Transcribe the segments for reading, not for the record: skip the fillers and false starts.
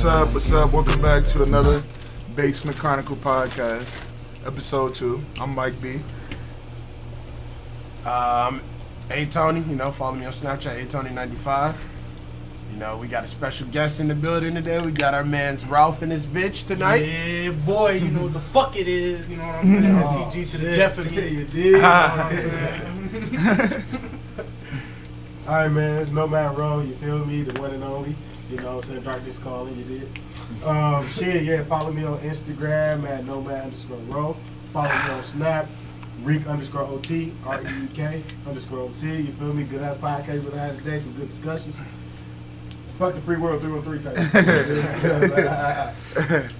What's up? What's up? Welcome back to another Basement Chronicle podcast, episode 2. I'm Mike B. Hey Tony, follow me on Snapchat, Tony95. We got a special guest in the building today. We got our man's Ralph and his bitch tonight. Yeah, boy, you know what the fuck it is. You know what I'm saying? STG to the death of me. You did. You know what I'm saying? All right, man. It's Nomad Row. You feel me? The one and only. You know what I'm saying? Darkness calling. You did. Follow me on Instagram at Nomad_Row. Follow me on Snap. Reek_OT. REEK_OT. You feel me? Good ass podcast with us today. Some good discussions. Fuck the free world 313 type.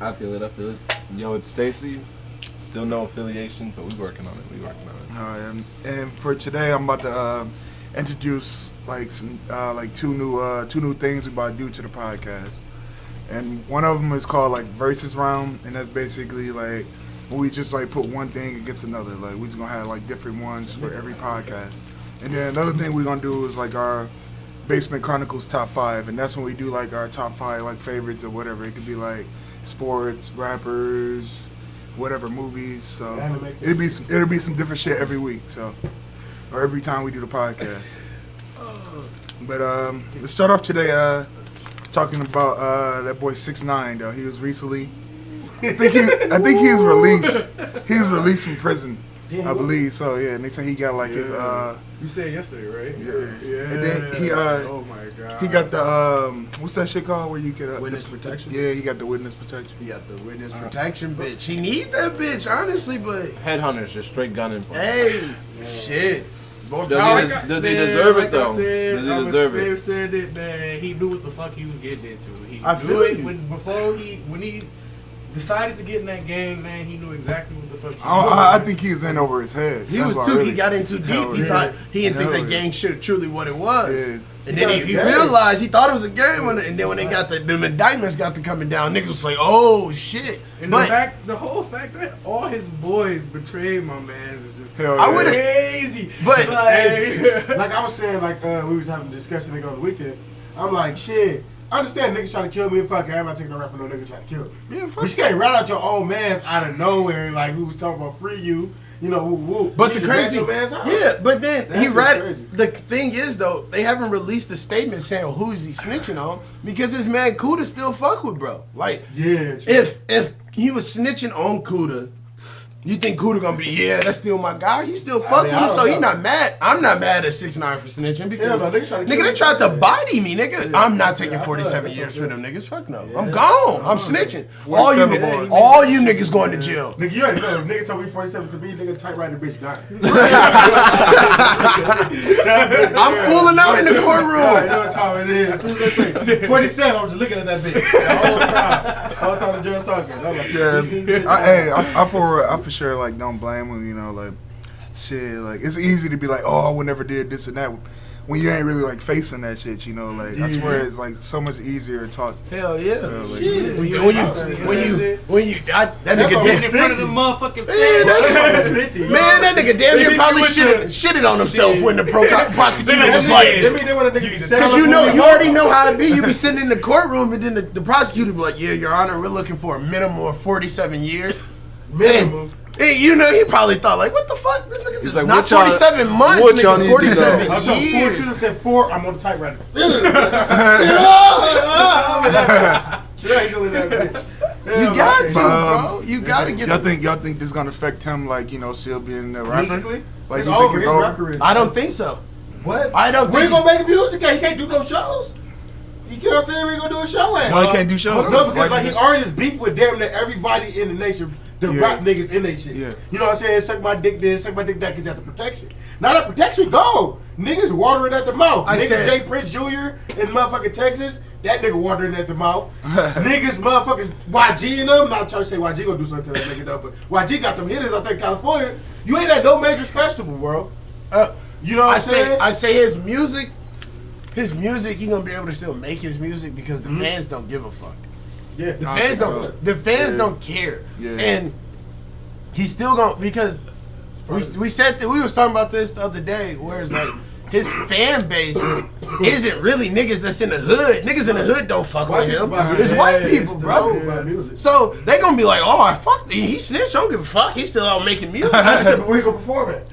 I feel it. Yo, it's Stacy. Still no affiliation, but we working on it. Alright, and for today, I'm about to introduce two new things we're about to do to the podcast. And one of them is called Versus Round, and that's basically when we just put one thing against another. We're just gonna have different ones for every podcast. And then another thing we're gonna do is our Basement Chronicles top 5, and that's when we do our top 5 favorites or whatever. It could be sports, rappers, whatever, movies. So it'll be some different shit every week. So or every time we do the podcast. But let's start off today talking about that boy 6ix9ine though. He was recently I think he was released. He was released from prison. I believe so, yeah. And they say he got his You said yesterday, right? Yeah. And then he oh my god. he got the what's that shit called where you get Witness protection? Yeah, he got the witness protection. He got the witness protection, bitch. He need that bitch, honestly, but Headhunters just straight gunning for him. hey, shit. Does he deserve it though? Does he deserve it? They said it, man. He knew what the fuck he was getting into. I He feel knew it you. when he decided to get in that game, man. He knew exactly what the fuck he was I doing. think he's in over his head. He That's was why too. really- He got in too deep. Hell He yeah. thought he didn't think Hell that yeah. gang shit truly what it was. Yeah. And then he realized he thought it was a game, and then when they got the indictments got to coming down, niggas was like, "Oh shit!" And But the whole fact that all his boys betrayed my man is just Hell I yeah. would have crazy. But Like I was saying, we was having a discussion on the weekend. I'm like, shit. I understand niggas trying to kill me and fuck it. I'm not taking no rap for no nigga trying to kill me. Yeah, fuck But you can't rat out your own mans out of nowhere, who was talking about free you, woo woo. But You the just rat crazy, your mans out. yeah. But then That's he what's read. crazy. The thing is, though, they haven't released a statement saying who is he snitching on because his man Kuda still fuck with bro. Yeah. True. If he was snitching on Kuda, you think Kuda gonna be that's still my guy? He still fuck with I him, don't so he know. not mad. I'm not mad at 6ix9ine for snitching because Yeah, no, niggas trying to kill nigga they me. tried to body me, nigga. Yeah. I'm not taking Yeah, I 47 feel years like for them niggas. Fuck no, Yeah. I'm gone. I'm snitching. 47 All you niggas going to jail. Nigga, you already know. If niggas told me 47 to me, nigga, type right the bitch dying. I'm fooling out in the You courtroom. know what time it is. As soon as they say 47, I'm just looking at that bitch the whole time. The whole time the judge talking. I'm like, Yeah, I for sure don't blame him. Shit, it's easy to be I would never did this and that when you ain't really facing that shit. I swear it's so much easier to talk. Hell yeah. Shit. When you that That's nigga almost did. in front of the motherfucking Man, that nigga damn near probably shitted on himself when the prosecutor was like. Because you already know how it be. You be sitting in the courtroom and then the prosecutor be like, "Yeah, Your Honor, we're looking for a minimum of 47 years." Minimum. And, he probably thought what the fuck? This nigga just like, not what y'all- 47 months, what y'all nigga, need to know? 47 I told 4, years. should have said 4, I'm on the typewriter. Strangling that bitch. You got to, bro. You got to get. Y'all think this gonna affect him still being a rapper? Musically? Like It's you over. think it's His over? rap career is I don't over. think so. What? I don't We think. ain't gonna make music yet. He can't do no shows. You get what I'm saying? We ain't gonna do a show at. Why he can't do shows? No, because he already is beef with damn near everybody in the nation. The rap niggas in they shit. Yeah. You know what I'm saying? Suck my dick this, suck my dick that, because that's the protection. Now that protection gone. Niggas watering at the mouth. Niggas Jay Prince Jr. in motherfucking Texas, that nigga watering at the mouth. Niggas motherfuckers YG and them. Not trying to say YG gonna do something to that nigga though, but YG got them hitters out there in California. You ain't at no major festival, bro. You know what I'm saying? I say his music, he gonna be able to still make his music because the fans don't give a fuck. Yeah. The fans don't. so. The fans don't care. Yeah. And he's still gonna because we said that we was talking about this the other day, where it's his fan base isn't really niggas that's in the hood. Niggas in the hood don't fuck with him. It's white people, bro. So they gonna be like, oh, fuck, he snitched. I don't give a fuck. He's still out making music. Where he gonna perform at?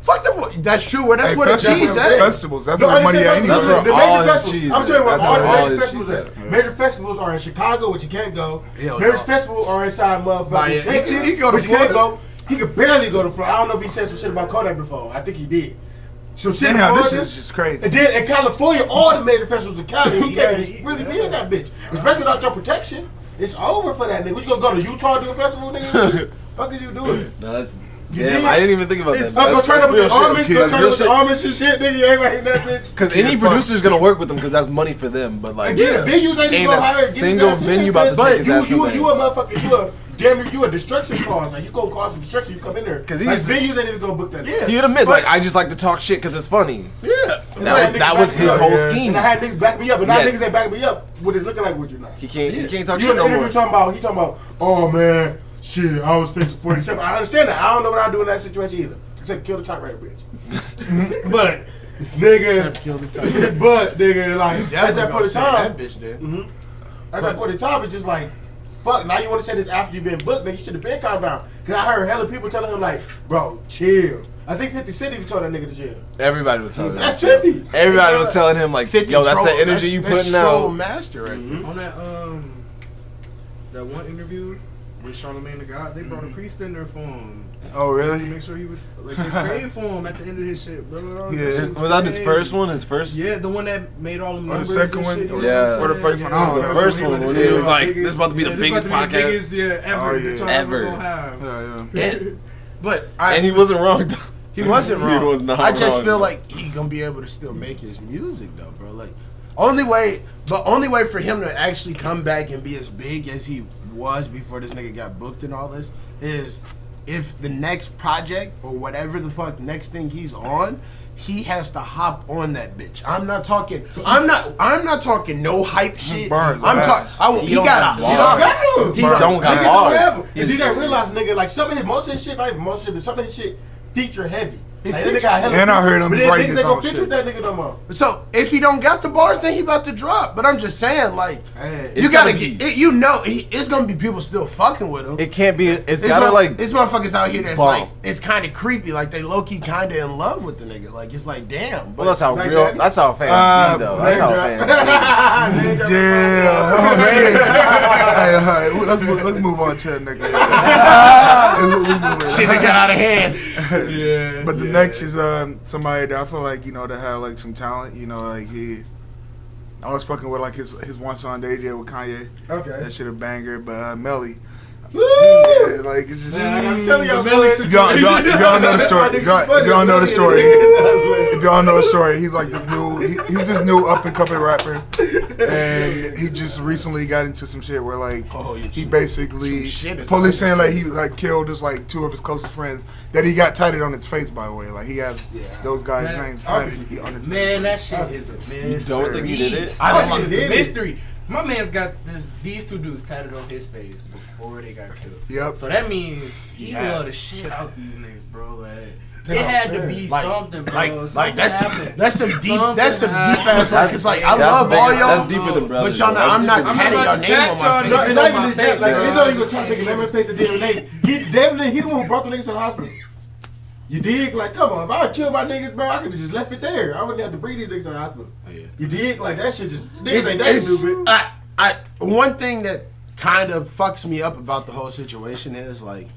Fuck the. That's true. Well, that's where the festivals, cheese at. Festivals. That's where money at. That's Anyway. where all his cheese. I'm telling you what, That's all where all the major his festivals cheese at. Major festivals are in Chicago, which you can't go. Hell Major no. festivals are inside motherfucking Texas, He go to which you can't Florida. go. He could barely go to Florida. I don't know if he said some shit about Kodak before. I think he did. Some shit in Damn, this Florida. shit's just crazy. And then in California, all the major festivals in Cali, he can't really be in that bitch. Especially without your protection. It's over for that nigga. What, you gonna go to Utah to do a festival, nigga? Fuck is you doing? No, that's. You Damn, did? I didn't even think about that. It's go turn up with the Amish, go turn up with the Because Amish and shit, nigga. You ain't right in that bitch. any producer's gonna work with them because that's money for them. But like, Again, venues ain't ain't gonna a hire single venue about to but take his ass you in a motherfucker, damn near you a destruction cause. Like you gonna cause some destruction, you come in there. 'Cause he like, used to- venues ain't even gonna book that. Yeah. He'd admit, like, I just like to talk shit because it's funny. Yeah. That was his whole scheme. And I had niggas back me up, and now Yeah. niggas ain't backing me up. What it's looking like with you now. He can't talk You shit in the no more. interview talking about, oh man, shit, I was facing 47. I understand that. I don't know what I'd do in that situation either. Except kill the typewriter bitch. But nigga, but nigga, like at that point in time, that bitch there. at that point in time, it's just like, fuck. Now you want to say this after you been booked? Nigga, you should have been calmed down. Cause I heard hella people telling him like, bro, chill. I think 50 Cent even told that nigga to chill. Everybody was telling him. That's 50. Everybody was telling him like, 50 yo, that's troll- the energy you that's putting troll out. master right there. On that one interview with Charlamagne the God, they brought a priest in there for him. Oh, Just to really? make sure he was like they prayed for him at the end of his shit, bro. Yeah. Was that his first one? His first? Yeah, the one that made all them Or the numbers. second and one? shit. Yeah. Or the first one? I don't The know. first one when he was like, this is about to be the Yeah, biggest this about to be podcast. the biggest, ever. Oh, that yeah. y'all Ever. gonna have. Yeah. But And he wasn't wrong though. He wasn't He wrong. was not I just wrong, feel bro. like he gonna be able to still make his music though, bro. Like only way for him to actually come back and be as big as he was before this nigga got booked and all this is if the next project or whatever the fuck next thing he's on, he has to hop on that bitch. I'm not talking no hype shit. Bars, I'm bars. talking. He don't got have bars. He Don't got Nigga bars. don't have 'em. He's- And you gotta realize, nigga, like some of his, most of his shit, not even most of it, but some of his shit feature heavy. Like, that nigga got hella And I features, heard him but then write niggas his ain't own gonna feature shit. with that nigga no more. So if he don't got the bars, then he about to drop. But I'm just saying, like, Hey. you It's gotta gonna get be- it, you know, it's gonna be people still fucking with him. It can't be. It's It's gotta like. it's motherfuckers out here that's bomb. like it's kind of creepy, like they low key kind of in love with the nigga. Like it's like damn. Well, that's how Like real. that. That's how fans be though. That's how fans be. Yeah. Hey, all right. Let's move on to that nigga. Shit that got out of hand. Yeah. But the next is somebody that I feel like that had like some talent. Like I was fucking with like his one song that he did with Kanye. Okay. That shit a banger. But Melly, Woo! yeah, like it's just. Man, I'm telling y'all, The Melly boys. If y'all know the story, if y'all know the story, if y'all know the story, he's like this new, he's this new up and coming rapper, and he just recently got into some shit where like he basically some shit is police saying like he like killed his like two of his closest friends that he got tatted on his face, by the way, like he has those guys' Man, names tatted on his Man, face. that shit is a mystery. You don't think he did it? I That don't shit is did a it. mystery. My man's got these two dudes tatted on his face before they got killed. Yep. So that means he Yeah. love the shit out these niggas, bro. Like That's it what I'm had to saying. be Like- something, bro. Like Something that's happened. that's some deep Something ass like cause like I That's love bigger- all y'all. That's deeper than brothers. But y'all know though. I'm That's not deeper than tatting I'm your about name to on my chat No, face. it's on not my even that. face, Like, man. he's not even gonna try to take his name and face and DNA. He the one who brought the niggas to the hospital. You dig? Like, come on. If I would kill my niggas, bro, I could have just left it there. I wouldn't have to bring these niggas to the hospital. You dig? Like, that shit just. Niggas ain't that stupid. One thing that kind of fucks me up about the whole situation is like,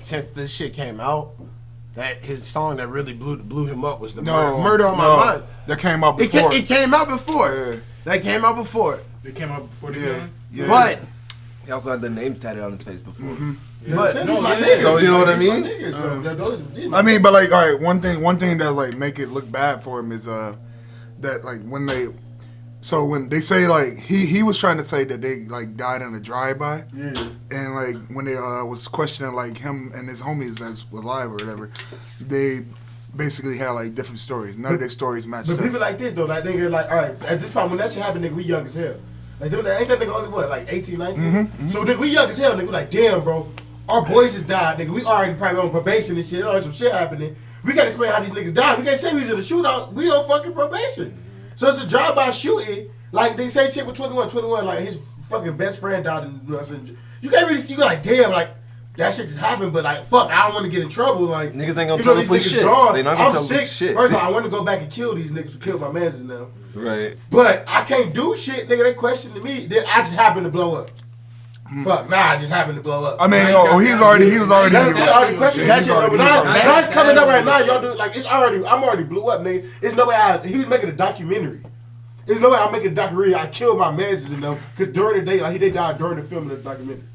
since this shit came out, that his song that really blew him up was the Murder on My Mind. That came out before. It came out before. Yeah. That came out before. They came out before the Yeah. game. Yeah. But He also had their names tatted on his face before. But- These no, my yeah. niggas. So you know what I These my mean? niggas, bro. These my I mean, but like, all right, one thing that like make it look bad for him is that like when they say like he was trying to say that they like died in a drive-by, and like when they was questioning like him and his homies that's alive or whatever, they basically had like different stories. None of their stories matched But up. people like this though, like nigga, like all right, at this point when that shit happened, nigga, we young as hell. Like ain't that nigga only what, like 18, 19? So nigga, we young as hell, nigga. We like, damn, bro, our boys just died, nigga. We already probably on probation and shit. Some shit happening. We gotta explain how these niggas died. We can't say we was in a shootout. We on fucking probation. So it's a drive-by shooting. Like they say shit with 21, like his fucking best friend died in you can't really see, you like, damn, like, that shit just happened, but like, fuck, I don't want to get in trouble. Like, niggas ain't gonna tell us shit. They not gonna tell us shit. First of all, I want to go back and kill these niggas who killed my mans now. Right. But I can't do shit, nigga. They questioning me. Then I just happened to blow up. Fuck, I just happened to blow up. I mean, he was already. Already questioning. Now it's coming up right now. Y'all do like I'm already blew up, nigga. There's no way he was making a documentary. There's no way I'm making a documentary. I killed my mans and them because during the day, like they died during the filming of the documentary.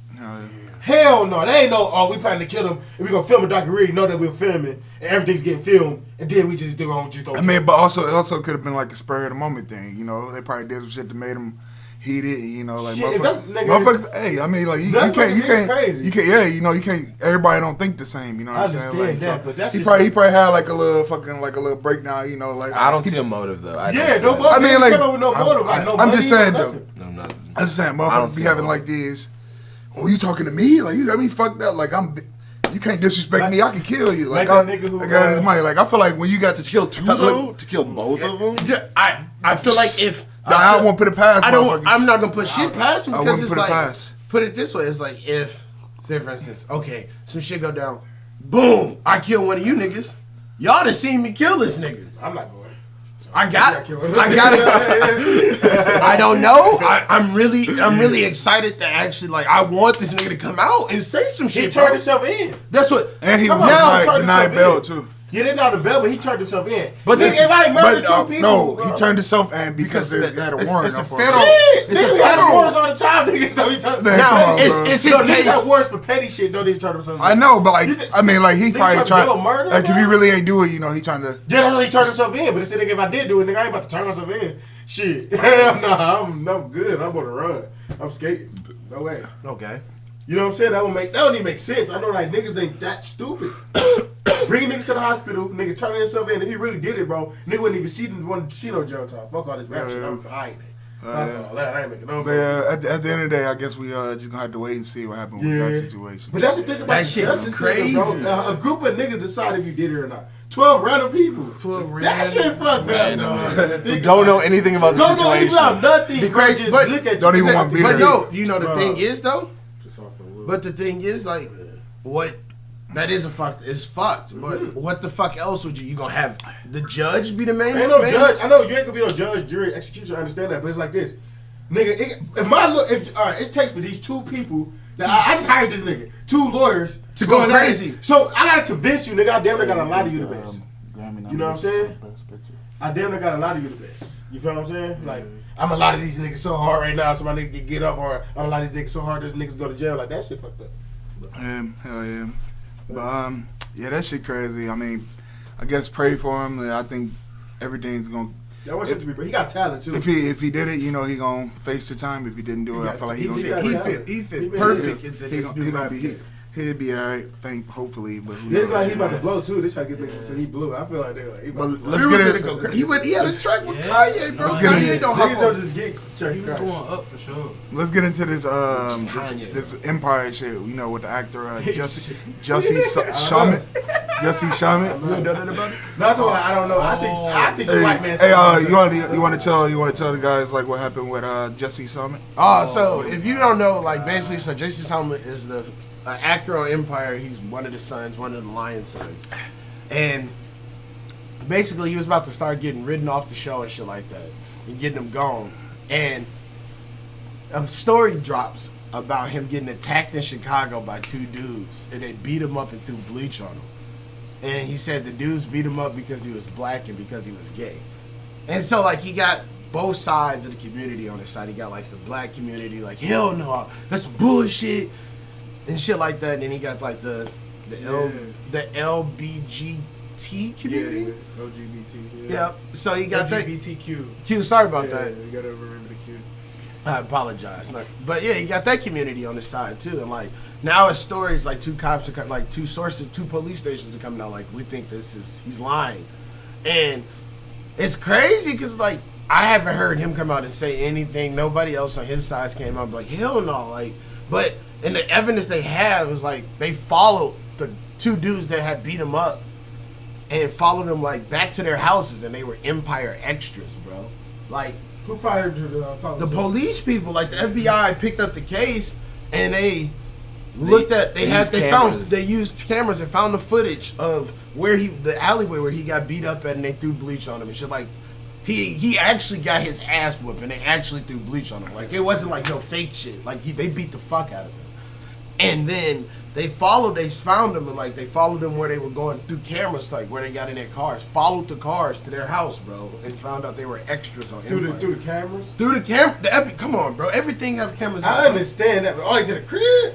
Hell no, they ain't no, we planning to kill them and we gonna film a documentary, know that we're filming and everything's getting filmed and then we just go. I mean, but also it also could have been like a spur of the moment thing, you know. They probably did some shit that made them heated, you know, like shit, motherfuckers. Hey, I mean, like you can't, you can't. Everybody don't think the same, you know what I'm saying? Like, that, but that's he probably had like a little breakdown, you know, like I don't see a motive though. I mean, like I'm just saying though. I'm just saying, motherfuckers be having like this. Oh, you talking to me? Like you got me fucked up. Like you can't disrespect me. I can kill you. Like I got his money. Like I feel like when you got to kill two though, to kill both of them. Yeah, I feel like if I won't put it past. I'm not gonna put shit past him because it's like past. Put it this way. It's like if say for instance, okay, some shit go down, boom, I kill one of you niggas. Y'all done seen me kill this nigga. I'm not going. I got it. I don't know. I'm really excited to actually like. I want this nigga to come out and say some shit. He turned himself in. That's what. And he denied bail too. He didn't know the bail, but he turned himself in. But nigga, if I murdered two people, no, he turned himself in because they had a warrant. It's a for federal. Shit, niggas had warrants all the time. Niggas know he turned. Now it's his Niggas case. have warrants for petty shit. Don't even turn themselves in. I know, but like I mean, like he probably tried. Murder, like if he really ain't do it, you know, he trying to. Yeah, that's why he turned himself in. But nigga, if I did do it, nigga, I ain't about to turn myself in. Shit, hell no, I'm good. I'm gonna run. I'm skating. No way. Okay. You know what I'm saying? That don't even make sense. I know like niggas ain't that stupid. Bringing niggas to the hospital, niggas turning himself in. If he really did it, bro, nigga wouldn't even see no jail time. Fuck all this rap shit. I'm hiding. Fuck all that. I ain't making no. But at the end of the day, I guess we just gonna have to wait and see what happens with that situation. But that's the thing about that shit is crazy. Bro. A group of niggas decide if you did it or not. 12 random people. 12 random. That shit fucked up. You don't know anything about the situation. Don't know nothing. Because just but look at don't you. even want to be But there. yo, you know the thing is though. But the thing is like, what? That is it's fucked. But what the fuck else would you gonna have the judge be the main? Ain't no judge. I know you ain't gonna be no judge, jury, executioner. I understand that, but it's like this, nigga. All right, it takes for these two people that I just hired this nigga, 2 lawyers to go crazy. So I gotta convince you, nigga. I damn near gotta lie to you the best. You know what I'm saying? I damn near gotta lie to you the best. You feel what I'm saying? Like I'm a lot of these niggas so hard right now, so my nigga can get up, or I'm a lot of these niggas so hard, these niggas go to jail. Like that shit fucked up. Hell yeah. But yeah, that shit crazy. I mean, I guess pray for him. I think everything's gonna. He got talent too. If he did it, you know, he gonna face the time. If he didn't do it, I feel like he fit perfect into this new rap. He'll be alright. Hopefully, but it's like he about to blow too. They try to get niggas. He blew. I feel like they're like. Let's get it. He had a track with Kanye, bro. Kanye don't just get. He was going up for sure. Let's get into this this Empire shit. You know, with the actor Jesse Sharman. Jesse Sharman. You know nothing about it? No, I don't know. I think the white man. Hey, you want to tell the guys like what happened with Jesse Sharman? So if you don't know, like basically, so Jesse Sharman is the actor on Empire. He's one of the sons, one of the Lion sons, and basically he was about to start getting ridden off the show and shit like that, and getting him gone. And a story drops about him getting attacked in Chicago by 2 dudes, and they beat him up and threw bleach on him. And he said the dudes beat him up because he was black and because he was gay. And so like he got both sides of the community on his side. He got like the black community, like hell no, that's bullshit and shit like that. And then he got like the LBGT community. Yeah, LGBT. Yeah. So he got LGBTQ. Q. Sorry about that. You gotta remember the Q. I apologize. But yeah, he got that community on his side too. And like now his stories, like 2 cops are like 2 sources, 2 police stations are coming out like we think he's lying, and it's crazy because like I haven't heard him come out and say anything. Nobody else on his side came out like hell no. Like, but And the evidence they had was like they followed the 2 dudes that had beat him up and followed them like back to their houses, and they were Empire extras, bro. Like Who fired the police people, like the FBI picked up the case and they looked at they used cameras and found the footage of where the alleyway where he got beat up at, and they threw bleach on him and shit. Like he actually got his ass whooped and they actually threw bleach on him. Like it wasn't like no fake shit. Like they beat the fuck out of him. And then they found him, and like they followed them where they were going through cameras, like where they got in their cars, followed the cars to their house, bro, and found out they were extras on through the cameras. Through the camera, come on, bro, everything have cameras. I understand that, but only to the crib.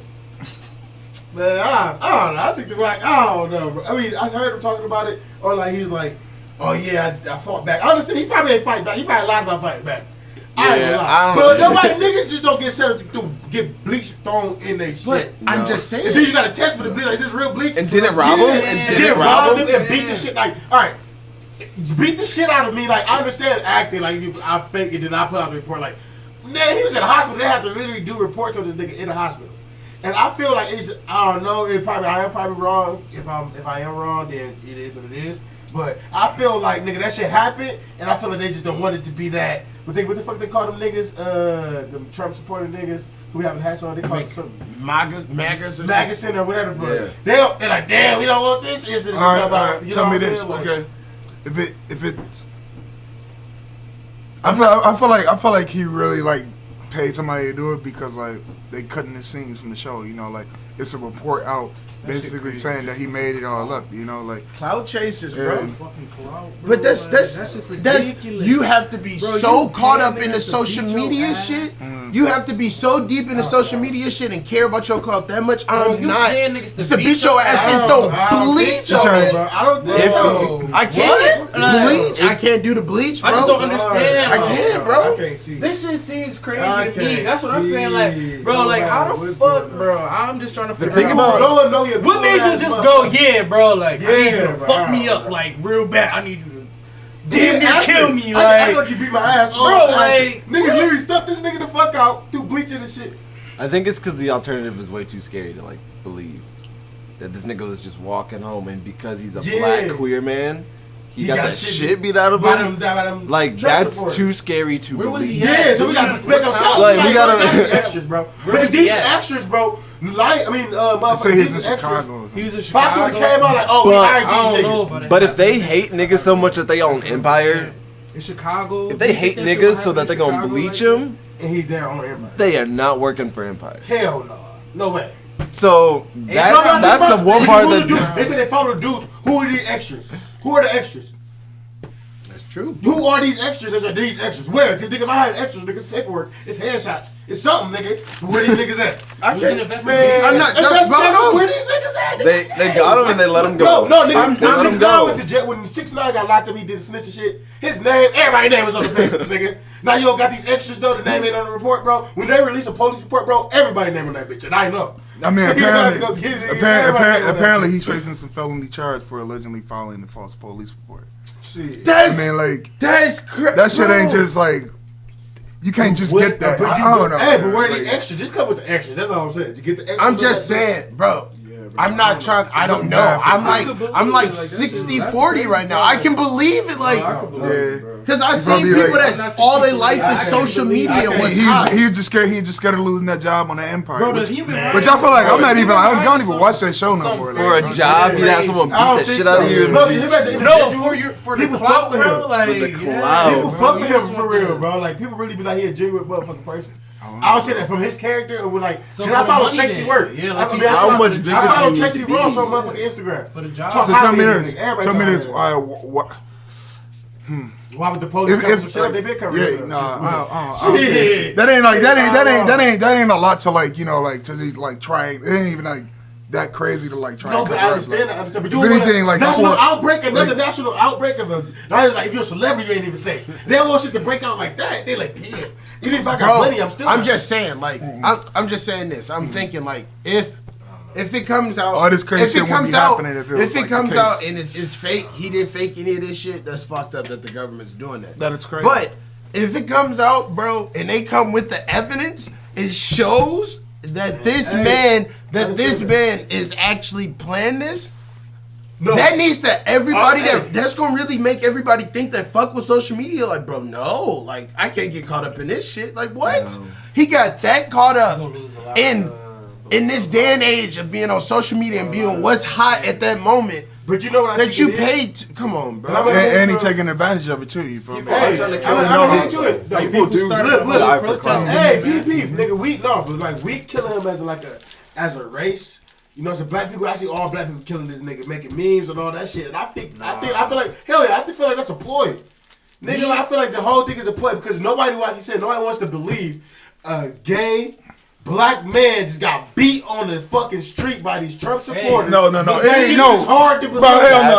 Man, I don't know. I think I don't know, bro. I mean, I heard him talking about it, or like he was like, "Oh yeah, I fought back." I understand. He probably ain't fight back. He probably lied about fighting back. Yeah, but nobody niggas just don't get set up to get bleach thrown in their shit. But I'm just saying. And then you got to test for the bleach. Like, this real bleach? And didn't rob him? And didn't rob him? And beat the shit. Like, all right, beat the shit out of me. Like, I understand acting. Like, I fake it, then I put out the report. Like, man, he was in the hospital. They have to literally do reports on this nigga in the hospital. And I feel like I don't know. I am probably wrong. If I am wrong, then it is what it is. But I feel like, nigga, that shit happened, and I feel like they just don't want it to be that. But what the fuck they call them niggas? Them Trump supporting niggas who having hats on. They call them some MAGAs or whatever. Yeah. They're like, damn, we don't want this. All right, tell me this, like, okay? If it's, I feel like he really like paid somebody to do it because like they cutting the scenes from the show. You know, like it's a report out. Basically saying that he made it all up, you know, like cloud chasers, bro. Fucking cloud, bro. But that's just ridiculous. You have to be so caught up in the social media shit. You have to be so deep in the social media shit and care about your clout that much. I'm not. To beat your ass and throw bleach on it. I don't think so. I can't bleach. I can't do the bleach, bro. I just don't understand. I can't, bro. I can't see. This shit seems crazy to me. That's what I'm saying. Like, bro, like how the fuck, bro? I'm just trying to figure out. What made you just go, yeah, bro? Like, I need you to fuck me up, like, real bad. I need you to damn near kill me, like. I act like you beat my ass, bro. Like, niggas literally stuffed this nigga the fuck out through bleaching and shit. I think it's because the alternative is way too scary to like believe that this nigga was just walking home, and because he's a black queer man, he got that shit beat out of him. Like that's too scary to believe. Yeah, so we gotta make up something. Like we gotta extras, bro. But these extras, bro. Like, I mean, motherfucker, he's in Chicago. He was in Chicago. Fox would have came out like, oh, we hired these niggas. But if they hate niggas so much that they own Empire, in Chicago, if they hate niggas so that they gonna bleach him, and he's there on Empire, they are not working for Empire. Hell no, no way. So that's the one part that they said they follow the dudes. Who are the extras? Who are the extras? True. Who are these extras? Those are these extras. Where? Cause nigga, if I had extras, niggas paperwork, it's headshots, it's something, nigga. Where these niggas at? I'm not. Where these niggas at? They got him and they let him go. No, nigga. 6ix9ine went to jail. When 6ix9ine got locked up, he did snitch and shit. His name, everybody's name was on the papers, nigga. Now you don't got these extras though. The name ain't on the report, bro. When they release a police report, bro, everybody name on that bitch, and I know. I mean, apparently he's facing some felony charge for allegedly filing the false police report. That's crazy. That shit ain't just like you can't just get that. I don't know. Hey, but where are the extras? Just come with the extras. That's all I'm saying. To get the extras. I'm just saying, bro. I'm not trying. I don't know. I'm like 60-40 right now. I can believe it, like, because I see people that all their life is social media. He's just scared. He's just scared of losing that job on the Empire. Which I feel like I'm not even. I don't even watch that show no more. For a job, you'd have someone beat the shit out of you. No, for the clout, bro. Like, people fuck with him for real, bro. Like people really be like, he a genuine motherfucking person. I would say that from his character, or like, cause I follow Tracy Work. Yeah, like I follow Tracy Ross on motherfucking Instagram. For the job. So tell me this. Why would the police cover some shit up? They been covering it. That ain't a lot to like, you know, like to like try. It ain't even like that crazy to like try. No, but I understand. But you anything like national outbreak, another national outbreak of a. Like if you're a celebrity, you ain't even say. They don't want shit to break out like that. They like, damn. Even if I got money, I'm still. I'm just saying, like, I'm just saying this. I'm thinking, like, if it comes out, all this crazy shit won't be happening if it comes out and it's fake, he didn't fake any of this shit. That's fucked up that the government's doing that. That is crazy. But if it comes out, bro, and they come with the evidence, it shows this man is actually playing this. No. That needs to everybody that's gonna really make everybody think that fuck with social media. Like, bro, no, like I can't get caught up in this shit. Like, what? No. He got that caught up in this day and age of being on social media and being what's hot at that moment. But you know what? That you paid. Come on, bro. And he taking advantage of it too. You feel me? Hey, I'm into it. Like, people look. Hey, PP, nigga, we killing him as a race. You know, some black people. I see all black people killing this nigga, making memes and all that shit. And I feel like hell yeah, I feel like that's a ploy, nigga. Like, I feel like the whole thing is a ploy because nobody, like you said, nobody wants to believe a gay black man just got beat on the fucking street by these Trump supporters. No. It's hard to believe. Bro, hell no.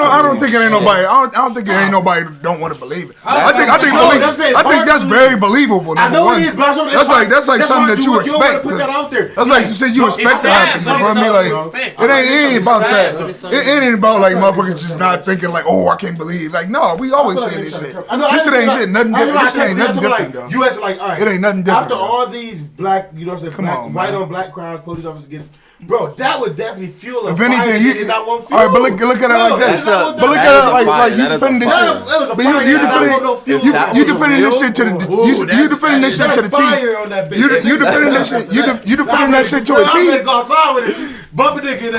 I don't think it ain't nobody. I don't think it ain't nobody don't want to believe it. I think that's very believable. I know it is, but that's like something that you expect. That's like some shit you expect to happen. You know what I mean? Like it ain't about that. It ain't about like motherfuckers just not thinking like, oh, I can't believe. Like no, we always say this shit. This shit ain't shit. Nothing different. This shit ain't nothing different though. U.S. like, all right. It ain't nothing different. After all these black. You know what I'm saying? White on black crimes, police officers get. Bro, that would definitely fuel a if anything, fire you not one fuel. All right, but look at it like this. But look at it like you defending this shit. But you defending this shit to the you defending this shit to the T. You defending this shit. You defending that shit to a T.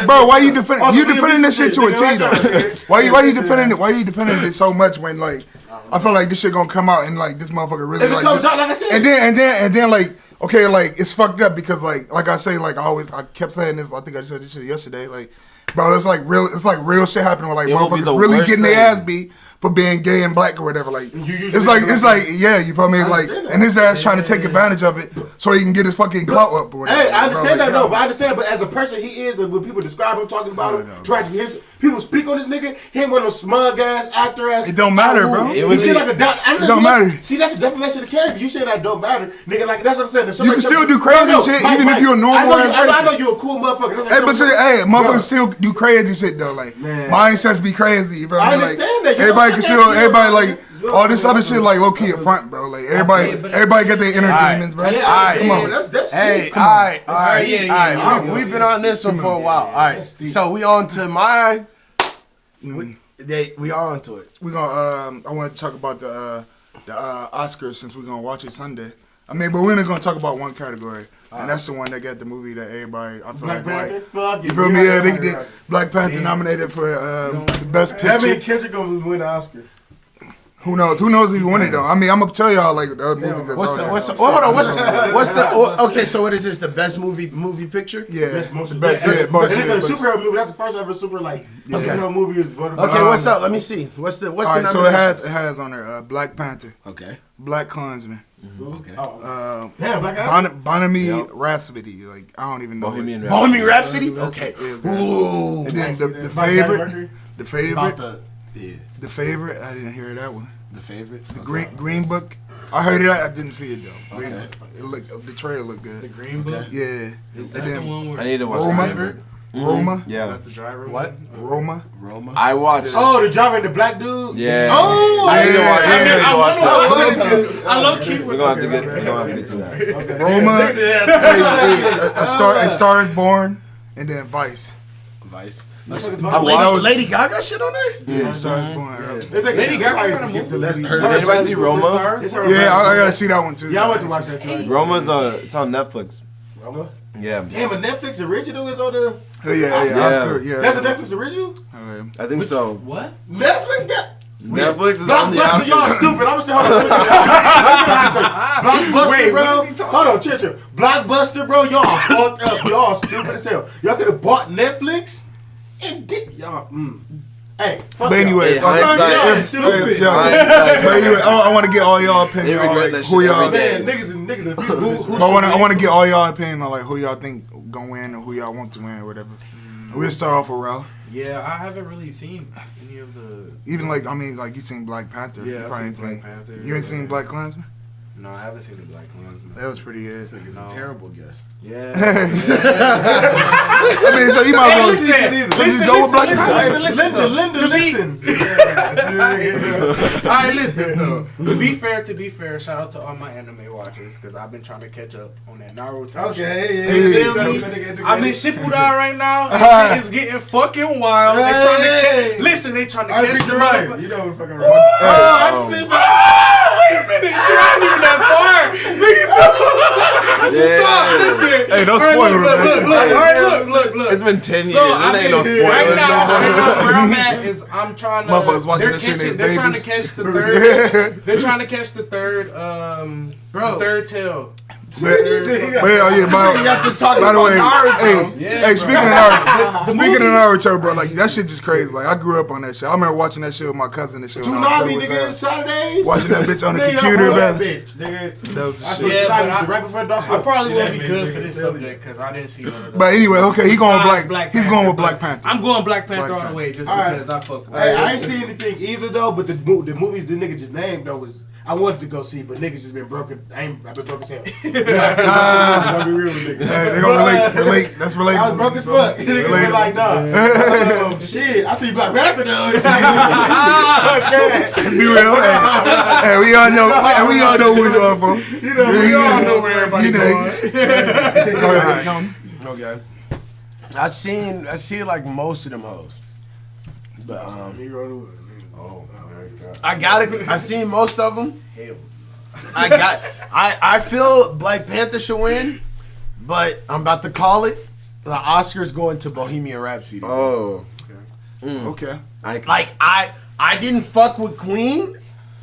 Bro, why you defending this shit to a T though? Why you defending it so much when like I feel like this shit gonna come out and like this motherfucker really like. If it comes out, like I said. And then like. Okay, like it's fucked up because like I say, like I kept saying this. I think I said this shit yesterday. Like, bro, it's like real shit happening with like motherfuckers really getting their ass beat for being gay and black or whatever. Like, it's like yeah, you feel me? Like, and his ass trying to take advantage of it so he can get his fucking clout up or whatever. Hey, I understand that though, but I understand. But as a person, he is, and when people describe him, talking about him, trying to be people speak on this nigga, he ain't one of those smug ass, actor ass. It don't matter, bro. He seem like a it don't matter. See, that's the defamation of character. You say that don't matter, nigga. Like that's what I'm saying. You can still do crazy shit even if you're a normal ass person. I know you're a cool motherfucker. Hey, but hey, motherfuckers still do crazy shit though. Like mindsets be crazy. You feel me? I understand that. Everybody can still like all this other shit like low key up front, bro. Like everybody got their inner demons, bro. Come on. Hey, all right. We've been on this one for a while. All right, so we on to my. We are onto it. We gonna. I want to talk about the Oscars since we're gonna watch it Sunday. I mean, but we're only gonna talk about one category, and that's the one that got the movie that everybody. I feel Black Panther. You feel me? Yeah, they Black Panther nominated for the best picture. That means Kendrick gonna win the Oscar. Who knows? Who knows if he won it though? I mean, I'm gonna tell y'all like the other movies that's okay, so what is this? The best movie picture? Yeah, the best. Yeah, but it's a superhero movie. That's the first ever superhero movie is voted for. Okay, what's up? Let me see. What's the right, so it has on there Black Panther. Okay. Black Klansman. Okay. Bohemian Rhapsody. Like I don't even know. Bohemian Rhapsody. Okay. And then the favorite. The favorite, I didn't hear that one. The favorite? The Green Book. I heard it, I didn't see it though. Okay. The trailer looked good. The Green Book? Yeah. Is that the one where I need to watch Roma? Yeah. The driver? What? Roma? I watched. Oh, the driver and the black dude? Yeah. Oh! I need to watch that. I love Keith. We're going to have to see that. Roma. A Star is Born. And then Vice. Lady Gaga shit on there? Yeah, Star is Born. Lady Gaga kind of movie. Anybody see Roma? Yeah, I gotta see that one too. Yeah, I went to watch that too. Roma's it's on Netflix. Roma? Yeah. Damn, a Netflix original is on the. Yeah. That's a Netflix original? I think so. What? Netflix got. Netflix is on the Blockbuster, y'all stupid. I'm gonna say, hold on. Blockbuster, bro. Hold on, chill. Blockbuster, bro. Y'all fucked up. Y'all stupid as hell. Y'all could have bought Netflix and did y'all. Hey, but anyway, stupid. But anyway, I want to get all y'all opinion on like, who y'all. Man, niggas and people. I want to get all y'all opinion on like who y'all think gonna win or who y'all want to win or whatever. We'll start off with Ralph. Yeah, I haven't really seen any of the. Even like you seen Black Panther. Yeah, you probably I've seen Black Panther. You ain't seen Black Klansman? No, I haven't seen the Black Klansman. That was pretty good. It's a terrible guess. Yeah. I mean, so you might as well just go with Black Klansman. Linda, listen. All right, listen. To be fair, shout out to all my anime watchers because I've been trying to catch up on that Naruto. Okay, You feel me? I'm in Shippuden right now. And shit is getting fucking wild. They trying to they trying to catch the right. You know what fucking right. Wait a minute. See, I ain't even that far. Niggas, stop. Listen. Hey, don't spoil it, man. Look. It's been 10 years. So It ain't no spoiler. right now, where I'm at is I'm trying to. Motherfuckers watching this shit in They're trying to babies. catch the third. They're trying to catch the third. Bro. Third tail. But yeah, You have to talk by the about way, Naruto. hey, speaking of Naruto, bro, like that shit just crazy. Like I grew up on that shit. I remember watching that shit with my cousin and shit. when I was Tsunami, little as nigga, hell. Saturdays. Watching that bitch on the Nigga, computer, I'm man. that bitch, nigga. That was the I shit. swear Yeah, to God, but it was right before Dawson. I probably won't be Yeah, good nigga, for this nigga, subject because I didn't see none of that. But anyway, okay, he going Besides black. He's going with but Black Panther. I'm going Black Panther Black all the Panther. way just All right. because I fuck with Hey, it. I ain't seen anything either though, but the movies the nigga just named though was I wanted to go see, but niggas just been broken. I've been broke as hell. I'll be real with niggas. Hey, they gonna relate. That's relatable. I was broke as fuck. Niggas been Relatable. like, nah. Shit, I see Black Panther though. Okay. Be real. Hey, we all know. We all know where we going from. You know, we all know where everybody You know. going. Go ahead, Tony. Okay. I seen like most of them hoes. But I got it. I seen most of them. I feel Black Panther should win, but I'm about to call it. The Oscars going to Bohemian Rhapsody. Oh. Okay. I didn't fuck with Queen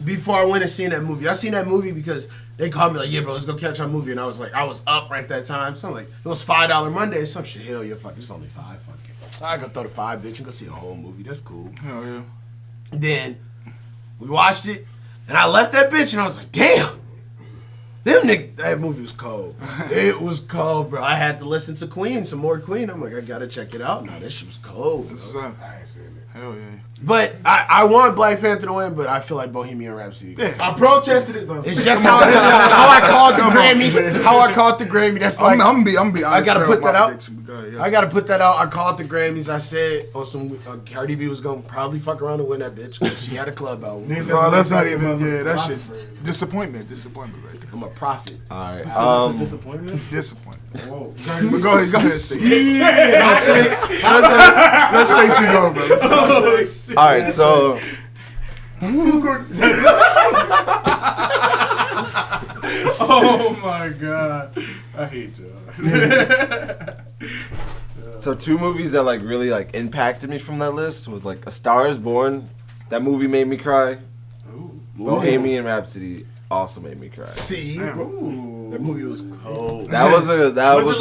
before I went and seen that movie. I seen that movie because they called me like, yeah, bro, let's go catch our movie. And I was like, I was up right that time. So I'm like, it was $5 Monday. Some shit, hell yeah, fuck, it's only $5. Fuck it. I go throw the $5, bitch, and go see a whole movie. That's cool. Hell yeah. Then we watched it, and I left that bitch, and I was like, damn. Them niggas, that movie was cold. It was cold, bro. I had to listen to Queen, some more Queen. I'm like, I gotta check it out now. That shit was cold. This is Bro. hell yeah. But I want Black Panther to win, but I feel like Bohemian Rhapsody. I protested it. It's just how I called the Grammys. How I called the Grammy. That's like I'm be honest. I gotta put that out. Yeah. I gotta put that out. I called the Grammys. I said, some Cardi B was gonna probably fuck around and win that bitch because she had a club album. Bro, that's not even. Yeah, that shit. Disappointment right there. I'm a prophet. All right. Disappointment. Disappointment. Whoa. But go ahead, Stacey. Let Stacey go, bro. All right. So. Oh my god, I hate y'all. So 2 movies that like really like impacted me from that list was like A Star Is Born. That movie made me cry. Bohemian Rhapsody also made me cry. See, that movie was cold. That was a cold was it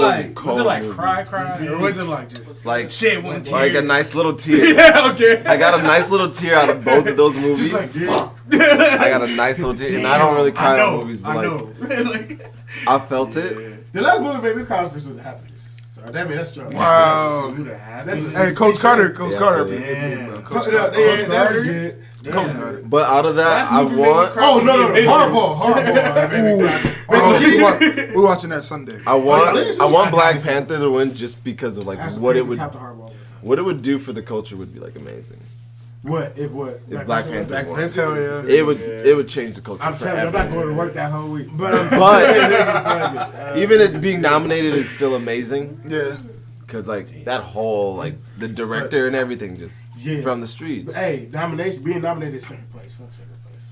like movie. cry, or was it like just Like shit one tear? like a nice little tear. Yeah, okay. I got a nice little tear out of both of those movies. Just like fuck. I got a nice little tear, and I don't really cry I know, in movies, but I like know. Like, I felt it. The last movie made me cry was Pursuit of Happiness. So that mean that's true. Wow. Hey, Coach Carter. Coach Yeah, Carter. yeah. Coach Yeah, Carter. that was good. Coach Carter. But out of that, Last I movie made me want. cry. Oh no, horrible. We're watching that Sunday. I want Black Panther to win just because of like what it would do for the culture would be like amazing. What if Black Panther won. Hell yeah. It would change the culture I'm telling you, I'm not forever. going to work that whole week. But even it being nominated is still amazing Yeah. because like that whole like the director and everything just from the streets. Hey, being nominated is second place. Fuck second place.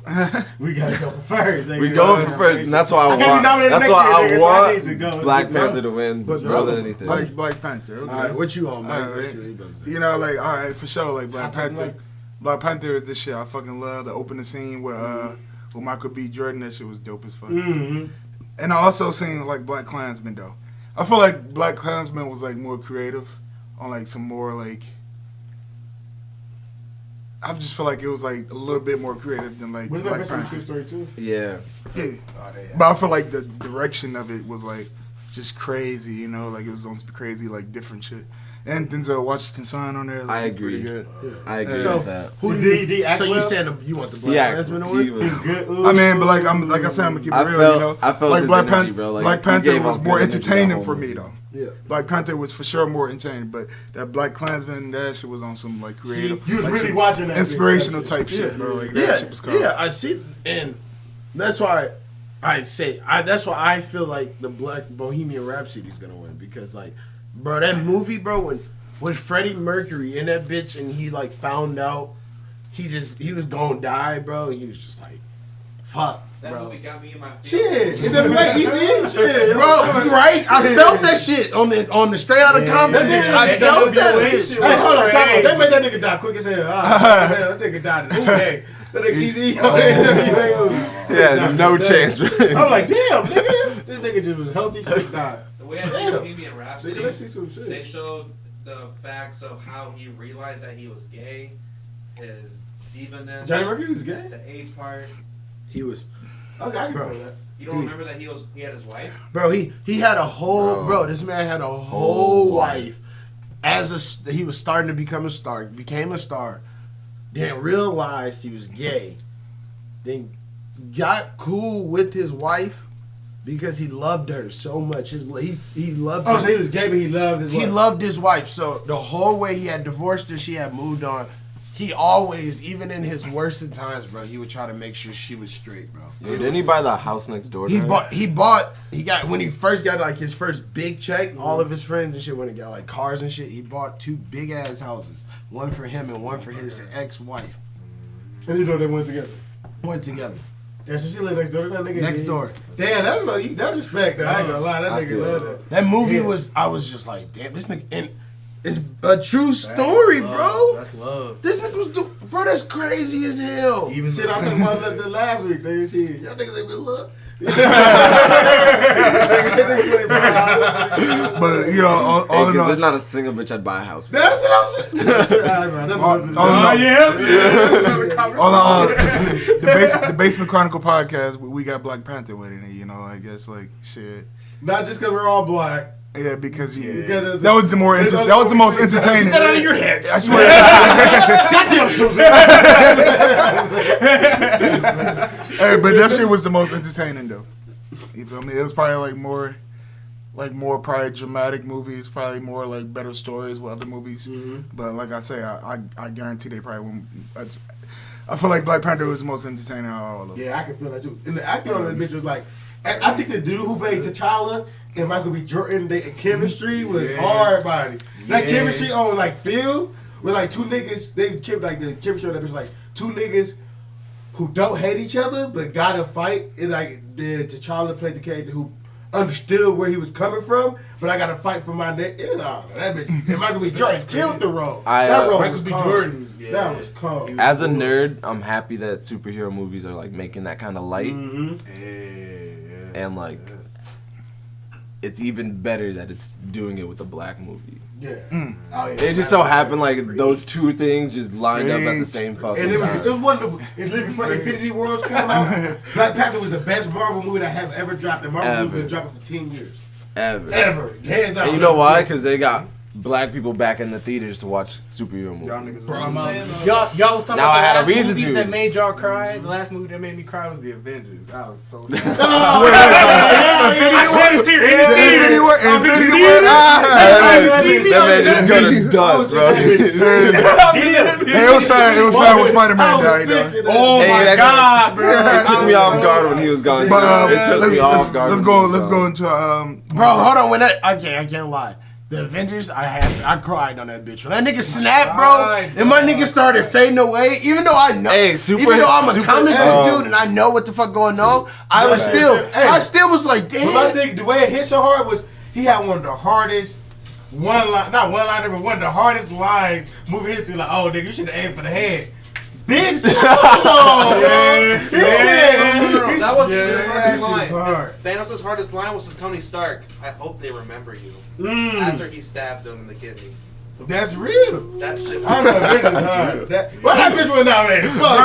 We gotta go for first. We going for first, and that's why I can't be want. nominated That's next why year, I nigga, so I need to go. want Black Panther to win more than anything. Like Black Panther. Okay. All right, what you on, Mike? All Let's right. see what you about to say. You know, like, all right, for sure, like Black I'll take Panther. Mike. Black Panther is this shit I fucking love. The opening scene with Michael B. Jordan, that shit was dope as fuck. Mm-hmm. And I also seen like Black Klansman though. I feel like Black Klansman was like more creative on like some more like. I just feel like it was like a little bit more creative than like Wasn't that Black based on a Panther. true story too? Yeah. Yeah, Oh, but I feel like the direction of it was like just crazy, you know, like it was on some crazy like different shit. And Denzel Washington's son on there. Like, I agree. Good. I agree So, with that. who so you said you want the Black Klansman to win? He's good. I mean, but like I said, I'm gonna keep it real. I felt like his Black, energy, bro. Like, Black Panther was more energy entertaining for me though. Yeah. Black Panther was for sure more entertaining, but that Black Klansman, that shit was on some like creative. You was like, really watching that inspirational type shit, bro. Like that shit was cool. Yeah, I see, and that's why that's why I feel like the Black Bohemian Rhapsody is gonna win because like, bro, that movie, bro, when Freddie Mercury in that bitch and he like found out he was gonna die, bro. He was just like, fuck. That bro. movie got me in my Shit, it doesn't make easy shit, Bro, right? I felt that shit on the Straight Outta Compton bitch. I felt that bitch. Hey, hold on, time out. They made that nigga die quick as hell. That nigga died. Hey, that nigga easy. Yeah, no chance. I'm like, damn, nigga. This nigga just was healthy, sick, died. The way I see Bohemian Rhapsody, Nigga, let's see some shit. they showed the facts of how he realized that he was gay, his diva-ness, Johnny Mercury was gay? the AIDS part. He was, Okay, I can feel that. You don't remember that he had his wife? bro. He had a whole bro. This man had a whole wife. He was starting to become a star. Became a star. Then realized he was gay. Then got cool with his wife because he loved her so much. He loved. Oh, so he was gay, but he loved his wife. He loved his wife. So the whole way he had divorced her, she had moved on. He always, even in his worst of times, bro, he would try to make sure she was straight, bro. Dude, didn't he buy the house next door? He got when he first got like his first big check, all of his friends and shit when he got like cars and shit, he bought 2 big ass houses. One for him and one for his ex-wife. And you know they went together. Went together. Yeah, so she lived next door to that nigga. Next door. Damn, that's respect though. I ain't gonna lie, that nigga love that. That movie I was just like, damn, this nigga, and it's a true story, bro. That's love. This nigga was, bro, that's crazy as hell. Even shit I talking about the last week, nigga. Shit, y'all niggas ain't been look. But you know, all in all, there's not a single bitch I'd buy a house for. That's what I'm saying. That's what I'm all in all, the Basement Chronicle podcast, we got Black Panther winning it. You know, I guess like shit. Not just because we're all black. Yeah, because Because that was the most entertaining. Get out of your head. I swear. Goddamn Susan. Hey, but that shit was the most entertaining though. You feel me? It was probably more probably dramatic movies, probably more like better stories with other movies. Mm-hmm. But like I say, I guarantee they probably won't. I feel like Black Panther was the most entertaining out of all of them. Yeah, I can feel that too. And the acting on that bitch was like, I think the dude who played T'Challa and Michael B. Jordan, the chemistry was hard body. That chemistry on like film with like 2 niggas, they kept like the chemistry on that bitch like 2 niggas who don't hate each other but gotta fight. And like T'Challa played the character who understood where he was coming from, but I gotta fight for my neck. That bitch. And Michael B. Jordan killed the role. That role was cold. That was cold. As a nerd, I'm happy that superhero movies are like making that kind of light. Mm-hmm. And like, it's even better that it's doing it with a black movie. Yeah. Oh, yeah. It just so happened like those 2 things just lined up at the same fucking And it time. was one of the. It's literally before Infinity Wars came out. Black Panther was the best Marvel movie that have ever dropped. And Marvel movie been dropping for 10 years. Ever. Hands down. And you know why? Because they got black people back in the theaters to watch superhero movies. Y'all was talking Now about I had the a last reason movies to. that made y'all cry. The last movie that made me cry was The Avengers. I was so sad. I shed a tear in the theater. That man just go to dust, bro. It was sad when Spider-Man died, though. Oh my God, bro. It took me off guard when he was gone. But It took me off guard. let's go into Bro, hold on. I can't lie. The Avengers, I cried on that bitch. When that nigga snapped, bro, and my nigga started fading away, even though I know, even though I'm a comic book dude and I know what the fuck going on, I still was like, damn. But I think the way it hit so hard was he had one of the hardest one of the hardest lines movie history. Like, oh nigga, you should have aimed for the head. Bitch, That wasn't even his hardest line. hard. Thanos' hardest line was from Tony Stark. I hope they remember you. After he stabbed him in the kidney. That's real. That shit was I know that bitch is hard. That bitch was nominated. Fuck.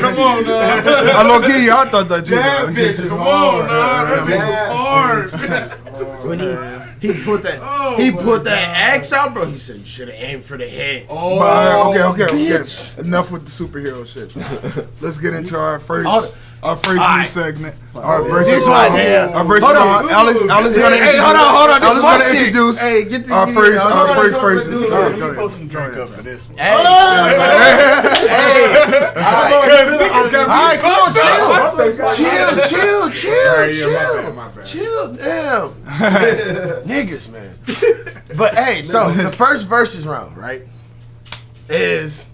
Come on, now. I low key, I thought that too. That bitch is hard. That bitch was hard. He put that axe out, bro. He said you should have aimed for the head. Okay. Enough with the superhero shit. Let's get into our first new segment. Our versus round. Alex gonna hold on. Alex gonna introduce our first versus. Post some drink up for this one. Chill, damn. Niggas, man. But hey, so the first versus round, right, is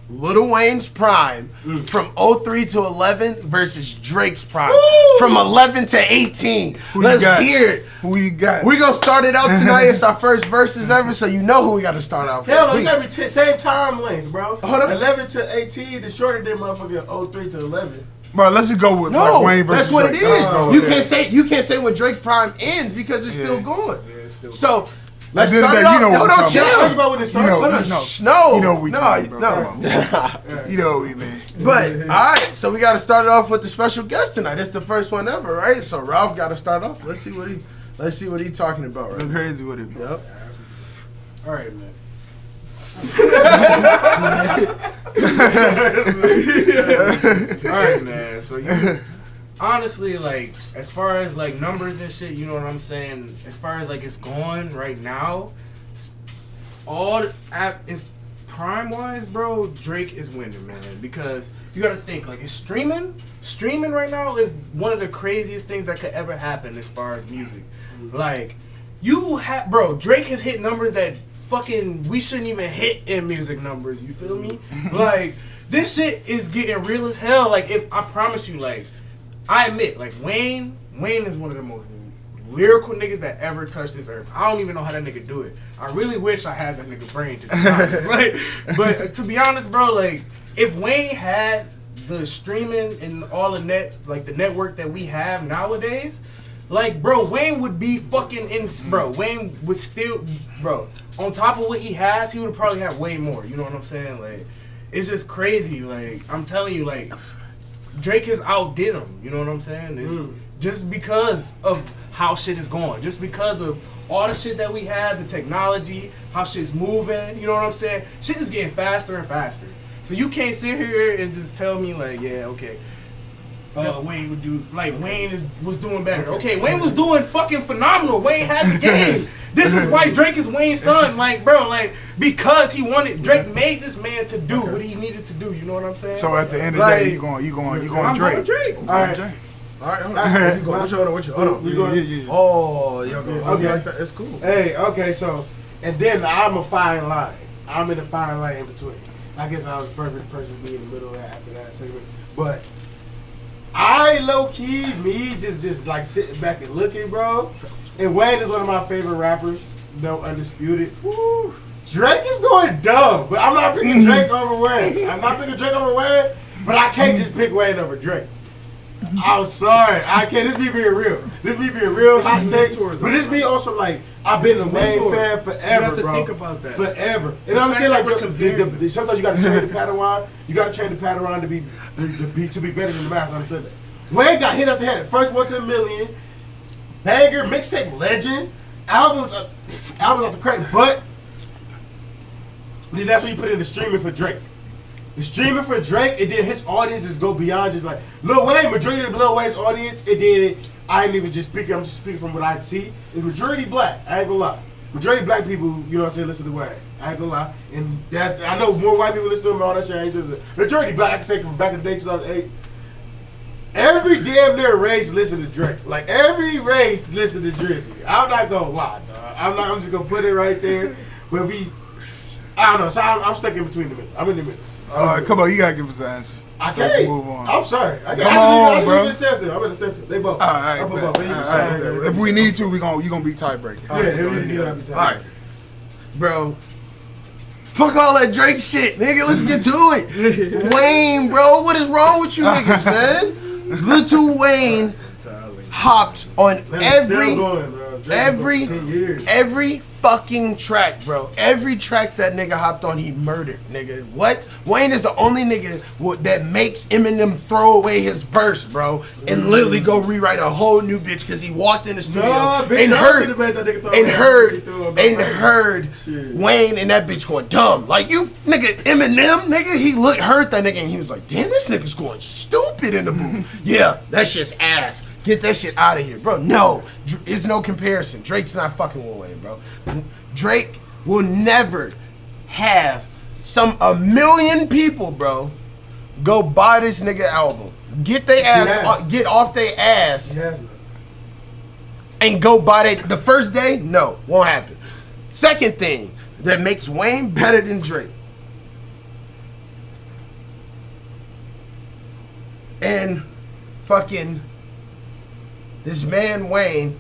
Lil Wayne's prime from 03 to 11 versus Drake's prime from 11 to 18. Let's hear it. Who you got? We gonna start it out tonight. It's our first versus ever, so you know who we got to start out with. Hell no, you gotta be same time length, bro. Hold on. 11 to 18, the shorter than motherfucking 03 to 11. Bro, let's just go with like Wayne versus that's what Drake. it is. You can't say when Drake prime ends because it's still going. So let's start it off. Hold on, chill. You know we man. But all right, so we got to start it off with the special guest tonight. It's the first one ever, right? So Ralph got to start off. Let's see what he talking about. Right? Look crazy with it. Yep. All right, man. All right, man. So honestly, like, as far as like numbers and shit, you know what I'm saying? As far as like it's going right now, it's prime wise, bro, Drake is winning, man. Because you gotta think, like, it's streaming right now is one of the craziest things that could ever happen as far as music. Like, Drake has hit numbers that fucking we shouldn't even hit in music numbers, you feel me? Like, this shit is getting real as hell. Like, I promise you, like, I admit, like, Wayne is one of the most lyrical niggas that ever touched this earth. I don't even know how that nigga do it. I really wish I had that nigga brain, to be honest. Like, but to be honest, bro, like, if Wayne had the streaming and all the the network that we have nowadays, like, bro, Wayne would be fucking bro, Wayne would still, bro, on top of what he has, he would probably have way more. You know what I'm saying? Like, it's just crazy. Like, I'm telling you, like, Drake has outdid him. You know what I'm saying? It's just because of how shit is going. Just because of all the shit that we have, the technology, how shit's moving. You know what I'm saying? Shit is getting faster and faster. So you can't sit here and just tell me, like, yeah, okay, Wayne would do, like, was doing better. Okay, Wayne was doing fucking phenomenal. Wayne had the game. This is why Drake is Wayne's son. Like, bro, like, because Drake made this man to do what he needed to do. You know what I'm saying? So at the end of the day, you going I'm Drake. going Drake. All right. All right, hold on. Hold on. Yeah. Oh, yo, Okay. like that. It's cool. Hey, okay, so, and then I'm a fine line. I'm in a fine line in between. I guess I was the perfect person to be in the middle of that after that segment. But I low-key, just like sitting back and looking, bro. And Wayne is one of my favorite rappers. No, undisputed. Woo. Drake is going dumb, but I'm not picking Drake over Wayne. But I can't just pick Wayne over Drake. I'm sorry, I can't. This be being real. Hot take. But this be also like, I've been a Wayne fan forever, you bro. Think about that. Forever. And I understand, like, sometimes you gotta change the Padawan. You gotta change the Padawan to be better than the master. I understand that. Wayne got hit after hit. First one to $1 million. Banger, mixtape legend. Albums off the crazy. But then that's when you put in the streaming for Drake. The streaming for Drake, and then his audiences go beyond just like Lil Wayne. Majority of Lil Wayne's audience, it did it. I ain't even just speaking. I'm just speaking from what I see. It's majority black. I ain't gonna lie. Majority black people, you know what I'm saying, listen to Wayne. I ain't gonna lie. And I know more white people listen to him and all that shit. I ain't just majority black. I can say from back in the day, 2008. Every damn near race listen to Drake. Like, every race listen to Drizzy. I'm not gonna lie, dog. I'm just gonna put it right there. But I don't know. So I'm stuck in between the middle. I'm in the middle. Come on, you gotta give us an answer. I can't. Move on. I'm sorry. Come on, I'm bro. in the stencil. They both. All right, if we need to, you gonna be tiebreaker. Yeah. All right, bro. Fuck all that Drake shit, nigga. Let's get to it. Wayne, bro, what is wrong with you niggas, man? Little Wayne hopped on every Every fucking track, bro. Every track that nigga hopped on, he murdered, nigga. What? Wayne is the only nigga that makes Eminem throw away his verse, bro, and literally go rewrite a whole new bitch because he walked in the studio and heard Wayne and that bitch going dumb. Like, you, nigga, Eminem, nigga, he heard that nigga and he was like, damn, this nigga's going stupid in the booth. Yeah, that shit's ass. Get that shit out of here, bro. No, it's no comparison. Drake's not fucking with Wayne, bro. Drake will never have a million people, bro, go buy this nigga album. Get their ass, get off their ass, and go buy it the first day. No, won't happen. Second thing that makes Wayne better than Drake, and fucking this man Wayne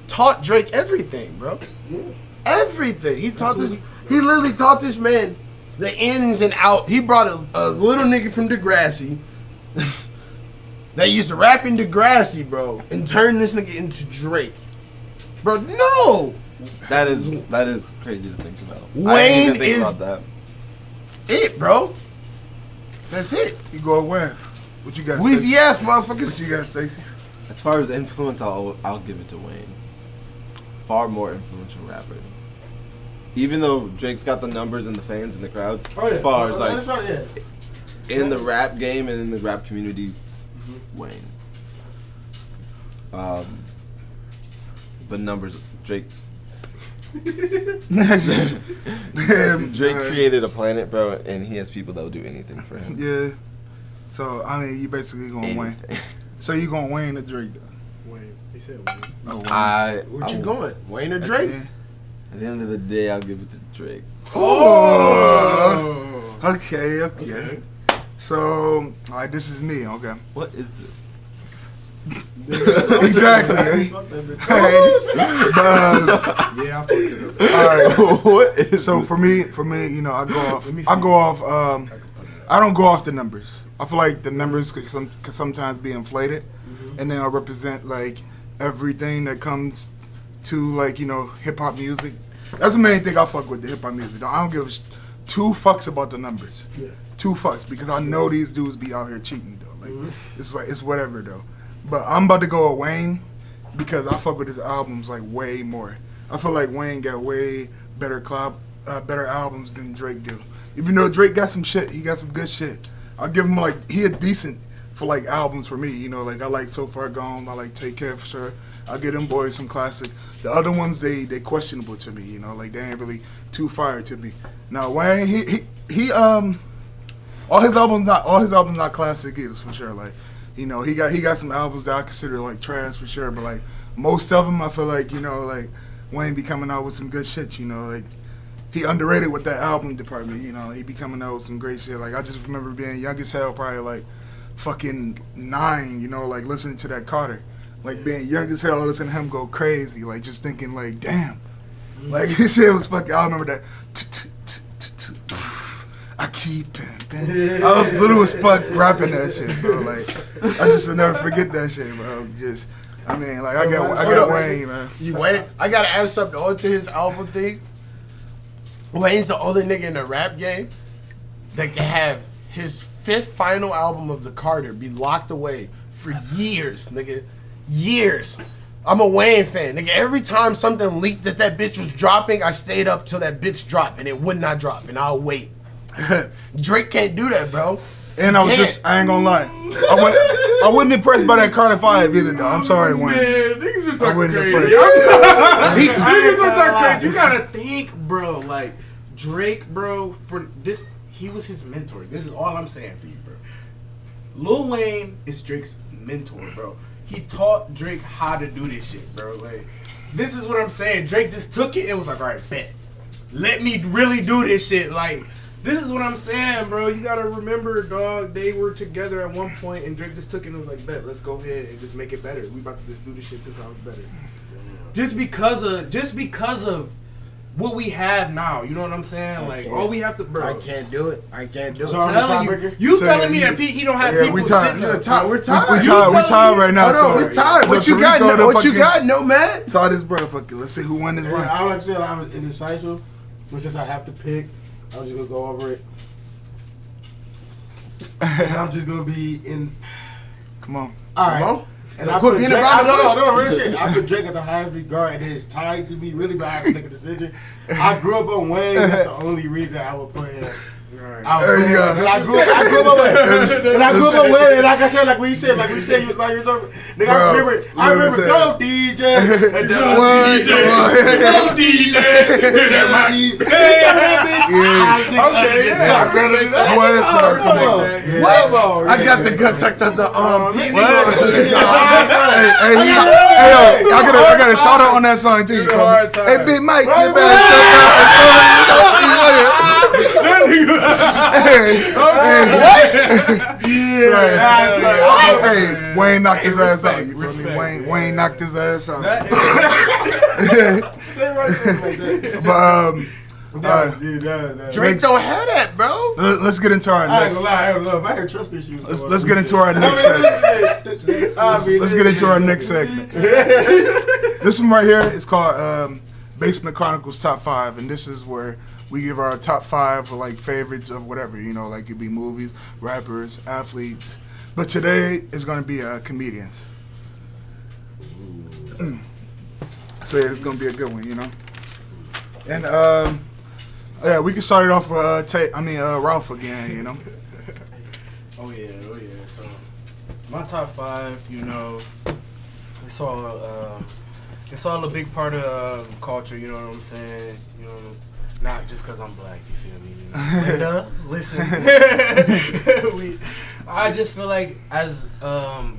taught Drake everything, bro. Yeah. Everything. He literally taught this man the ins and out. He brought a little nigga from Degrassi that used to rap in Degrassi, bro, and turned this nigga into Drake. Bro, no! That is crazy to think about. Wayne I didn't even think is about it, bro. That's it. You go where? What you got? Weezy F, motherfuckers. What you got, Stacey? As far as influence, I'll give it to Wayne. Far more influential rapper. Even though Drake's got the numbers and the fans and the crowds, as far as like in the rap game and in the rap community, Wayne. But numbers, Drake. Drake created a planet, bro, and he has people that will do anything for him. Yeah. So I mean, you basically going Wayne. So you going Wayne or Drake? Wayne. He said Wayne. Oh, Wayne. Where you going? Wayne or Drake? At the end of the day, I'll give it to Drake. Oh. Okay. So, all right, this is me. Okay. What is this? Exactly. Yeah, I fucked it up. All right. What is so for me, you know, I don't go off the numbers. I feel like the numbers could sometimes be inflated, and then I represent like everything that comes to like, you know, hip hop music. That's the main thing I fuck with, the hip hop music. I don't give two fucks about the numbers. Yeah. 2 fucks, because I know these dudes be out here cheating though. Like it's like it's whatever though. But I'm about to go with Wayne because I fuck with his albums like way more. I feel like Wayne got way better albums than Drake do. Even though Drake got some shit, he got some good shit. I'll give him like, he a decent for like albums for me, you know, like I like So Far Gone, I like Take Care for sure. I'll give them boys some classic. The other ones, they questionable to me, you know, like they ain't really too fire to me. Now Wayne, he all his albums not classic either for sure. Like, you know, he got some albums that I consider like trash for sure, but like most of them I feel like, you know, like Wayne be coming out with some good shit, you know, like he underrated with that album department, you know, he be coming out with some great shit. Like I just remember being young as hell, probably like fucking 9, you know, like listening to that Carter. Like being young as hell, listening to him go crazy, like just thinking like, damn. Like his shit was fucking, I remember that. I keep pimping. I was little as fuck rapping that shit, bro. Like, I just will never forget that shit, bro. Just, I mean, like, I got Wayne, man. You Wayne? I gotta add something on to his album thing. Wayne's the only nigga in the rap game that can have his 5th final album of the Carter be locked away for years, nigga. Years. I'm a Wayne fan, nigga. Every time something leaked that bitch was dropping, I stayed up till that bitch dropped, and it would not drop, and I'll wait. Drake can't do that, bro. And I ain't gonna lie, I wasn't impressed by that Carter 5 either, though. I'm sorry, Wayne. Man, niggas are talking crazy. Niggas are talking crazy. You gotta think, bro. Like Drake, bro. For this, he was his mentor. This is all I'm saying to you, bro. Lil Wayne is Drake's mentor, bro. He taught Drake how to do this shit, bro. Like, this is what I'm saying. Drake just took it and was like, all right, bet. Let me really do this shit. Like, this is what I'm saying, bro. You gotta remember, dog, they were together at one point and Drake just took it and was like, bet, let's go ahead and just make it better. We about to just do this shit 10 times better. Just because of what we have now. You know what I'm saying? Like all we have to, bro. I can't do it. So I'm the tiebreaker? You telling me that he don't have people sitting there? We're tired. We tied right now. Hold on, we're tired. What you got? What you got? No, man. Tie this, bro. Fuck it. Let's see who won this round. I like I said, I was indecisive, but since I have to pick, I was just gonna go over it. I'm just gonna be in. Come on. All right. And I put Drake. Real shit. I put Drake at the highest regard, and it's tied to me really, but I have to make a decision. I grew up on Wayne. That's the only reason I would put him. I grew up on Wayne. And I grew up on Wayne. And like I said, like we said, you was like you're talking. Nigga, I remember go DJ. Go DJ. What? I got the gun tucked on the arm. Hey, I got a shout out on that song too. Hey, Big Mike, get back. Hey, Wayne knocked his ass out. You feel me? Wayne knocked his ass out. But Drake don't have that, bro. Let's get into our next. I had trust issues. Let's get into our next segment. Let's get into our next segment. This one right here is called Basement Chronicles Top 5, and this is where we give our top 5 like favorites of whatever, you know, like it could be movies, rappers, athletes. But today is gonna be comedians. So yeah, it's gonna be a good one, you know. And yeah, we can start it off with Ralph again, you know. Oh yeah. So my top 5, you know, it's all a big part of culture. You know what I'm saying? You know, not just because I'm black. You feel me? You know? Listen, I just feel like as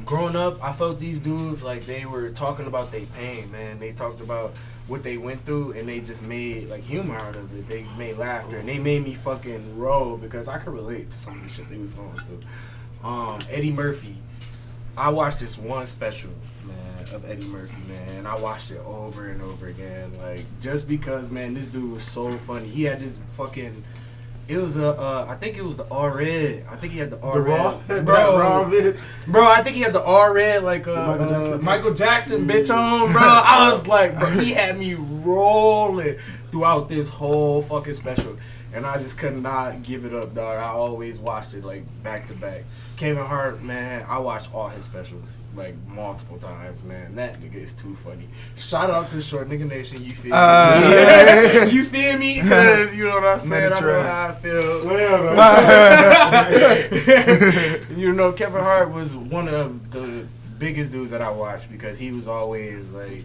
growing up, I felt these dudes like they were talking about their pain, man. They talked about what they went through, and they just made like humor out of it. They made laughter, and they made me fucking roll because I could relate to some of the shit they was going through. Eddie Murphy, I watched this one special, man, of Eddie Murphy, man, and I watched it over and over again, like just because, man, this dude was so funny. He had this fucking. It was I think it was the R Red. I think he had the R Red. Bro, I think he had the R Red like Michael Jackson bitch on, bro. I was like, bro, he had me rolling throughout this whole fucking special. And I just could not give it up, dog. I always watched it like back to back. Kevin Hart, man, I watched all his specials like multiple times, man. That nigga is too funny. Shout out to Short Nigga Nation, you feel me? You feel me? Because you know what I'm saying? I know how I feel. You know, Kevin Hart was one of the biggest dudes that I watched because he was always like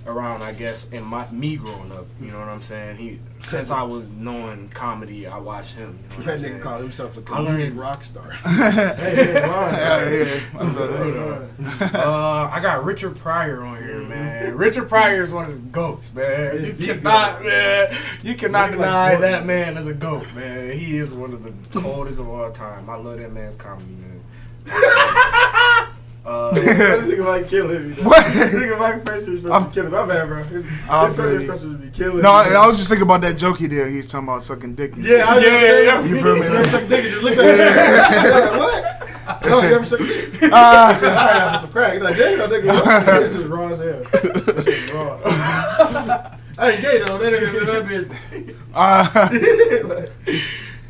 around, I guess, in me growing up. You know what I'm saying? Since I was knowing comedy, I watched him. You know that nigga called himself a comedic rock star. I got Richard Pryor on here, man. Richard Pryor is one of the goats, man. You cannot deny that man is a goat, man. He is one of the coldest of all time. I love that man's comedy, man. This nigga might kill him. What? This nigga Mike Fisher is supposed to kill him. My bad, bro. His first supposed to be killing him. No, I was just thinking about that joke he did. He's talking about sucking dick. Yeah. You feel me? You suck dick and just look at him. Like, what? Oh, you ever suck dick? I have some crack. He's like, damn, nigga, this is raw as hell. This is raw. I ain't gay though. That bitch.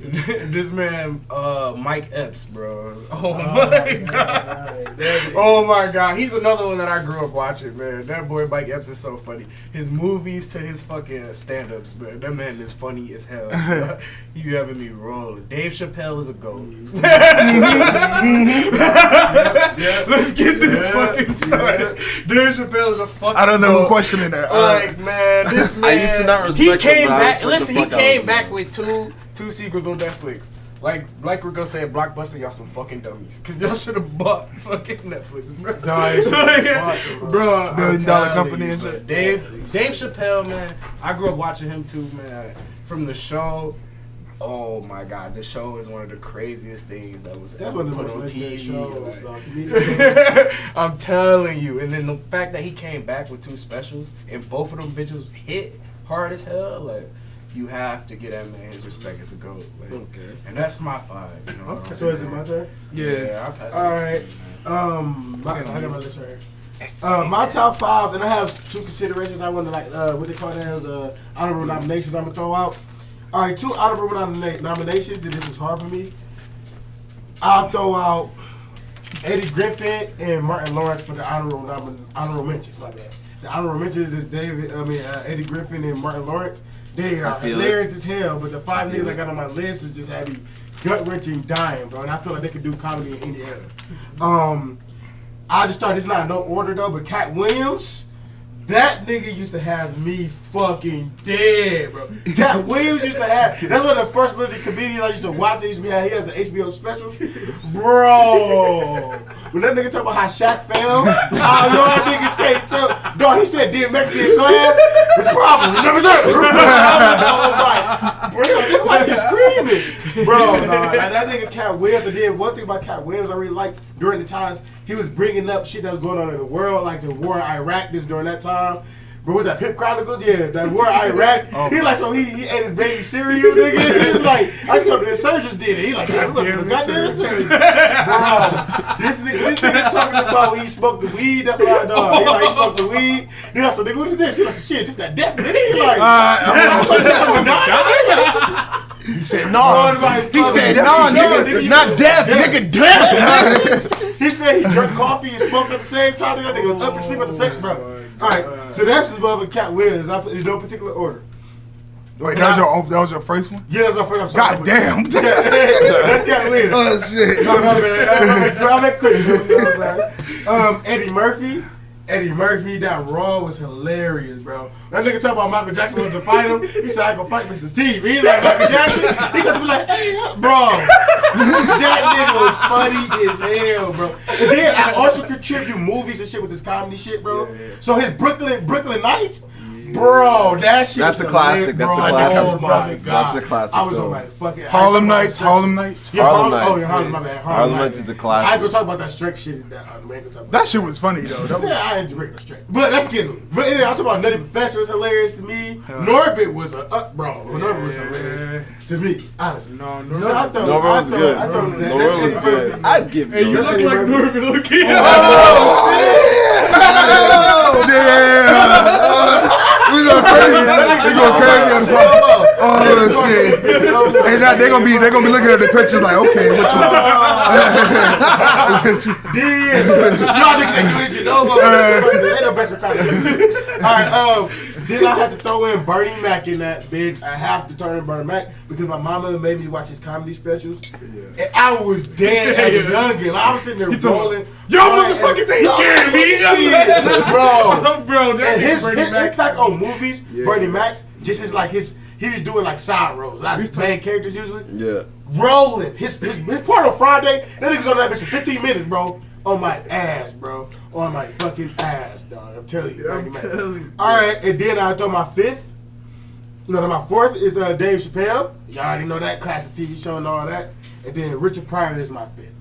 This man, Mike Epps, bro. Oh my god. Oh my god. He's another one that I grew up watching, man. That boy Mike Epps is so funny. His movies to his fucking stand-ups, man. That man is funny as hell. You having me rolling. Dave Chappelle is a goat. Let's get this fucking started. Dave Chappelle is a fucking I don't know goat. who questioning that. Like, man, this man. I used to not respect he came him, back. but Listen, he the fuck came out back of with two sequels on Netflix. Like Rico said, Blockbuster, y'all some fucking dummies. Cause y'all should have bought fucking Netflix, bro. Bro, $1 billion company and shit. Dave Chappelle, man. I grew up watching him too, man. From the show. Oh my god, the show is one of the craziest things that was ever put on TV. I'm telling you. And then the fact that he came back with 2 specials and both of them bitches hit. hard as hell, like you have to get that man his respect as a GOAT. Like, Okay. and that's my 5. You know. Okay. So is it my turn? Yeah. I'll pass it All to right. you, man. I got my list right here. My top 5, and I have 2 considerations. I want to what they call that as honorable nominations. I'm gonna throw out. All right, 2 honorable nominations, and this is hard for me. I'll throw out Eddie Griffin and Martin Lawrence for the honorable mentions. My bad. The honorable mentions is Eddie Griffin and Martin Lawrence. They are hilarious as hell, but the 5 niggas I got on my list is just having gut wrenching, dying, bro. And I feel like they could do comedy in any era. I just thought it's not in no order though, but Cat Williams, that nigga used to have me fucking dead, bro. Cat Williams used to have. That's one of the first little comedians I used to watch. He had the HBO specials, bro. When that nigga talk about how Shaq fell, how y'all niggas can't tell. Dog, he said DMX in class. It's a problem. You never said it. I was like, bro, why you screaming, bro? Like, that nigga Cat Williams. And then one thing about Cat Williams I really liked during the times he was bringing up shit that was going on in the world, like the war in Iraq. This during that time. But with that Pimp Chronicles, yeah, that war in Iraq, he like, so he ate his baby cereal, nigga. He's like, I just told him the insurgents did it. He like, damn, we must goddamn insurgents. Bro, this nigga talking about when he smoked the weed, that's what I know. He like, he smoked the weed. Then I said, nigga, what is this? He like, shit, this that death, nigga. He like, he said, no. He said, no, nigga, not death, nigga, death. He said he drank coffee and smoked at the same time. That nigga was up and sleep at the same time. All right, so that's the mother Cat Williams. I put in no particular order. Wait, that was your first one? Yeah, that's my first. God damn. That's Cat Williams. Oh shit. No, man. I'll make quick. You know what I'm saying? Eddie Murphy, that Raw was hilarious, bro. That nigga talk about Michael Jackson wanted to fight him. He said, I go fight Mr. T. He's like Michael Jackson. He got to be like, hey, bro. That nigga was funny as hell, bro. And then I also contribute movies and shit with this comedy shit, bro. So his Brooklyn Nights, bro, that shit. That's a classic. That's a classic. Oh my God. That's a classic. I was on like fucking Harlem Nights. Yeah, Harlem Nights. Oh, yeah, Harlem, my bad. Harlem Nights is a classic. I ain't gonna talk about that Shrek shit. That shit was funny though. Yeah, I ain't break no Shrek. But that's getting. But anyway, I'm talking about Nutty Professor was hilarious to me. Norbit was a bro. Norbit was hilarious to me, honestly. Norbit was good. Norbit was good. I'd give it. Hey, you look like Norbit. Look here. Oh damn. We go crazy. We go crazy on the spot. Oh shit. Hey, they gonna be looking at the pictures like, okay, which one? Y'all niggas ain't do this shit no more. Ain't no best for comedy. Alright, then I had to throw in Bernie Mac in that bitch. I have to throw in Bernie Mac because my mama made me watch his comedy specials. And I was dead as a youngin'. I was sitting there rolling. Y'all motherfuckers ain't scaring me. Bro, and his impact on movies, Bernie Mac's, just is like he was doing like side roles. That's his main characters usually. Yeah. Rolling. His part on Friday, that nigga's on that bitch for 15 minutes, bro. On my ass, bro. On my fucking ass, dog. I'm telling you. Alright, and then I throw my fourth is Dave Chappelle. Y'all already know that classic TV show and all that. And then Richard Pryor is my fifth.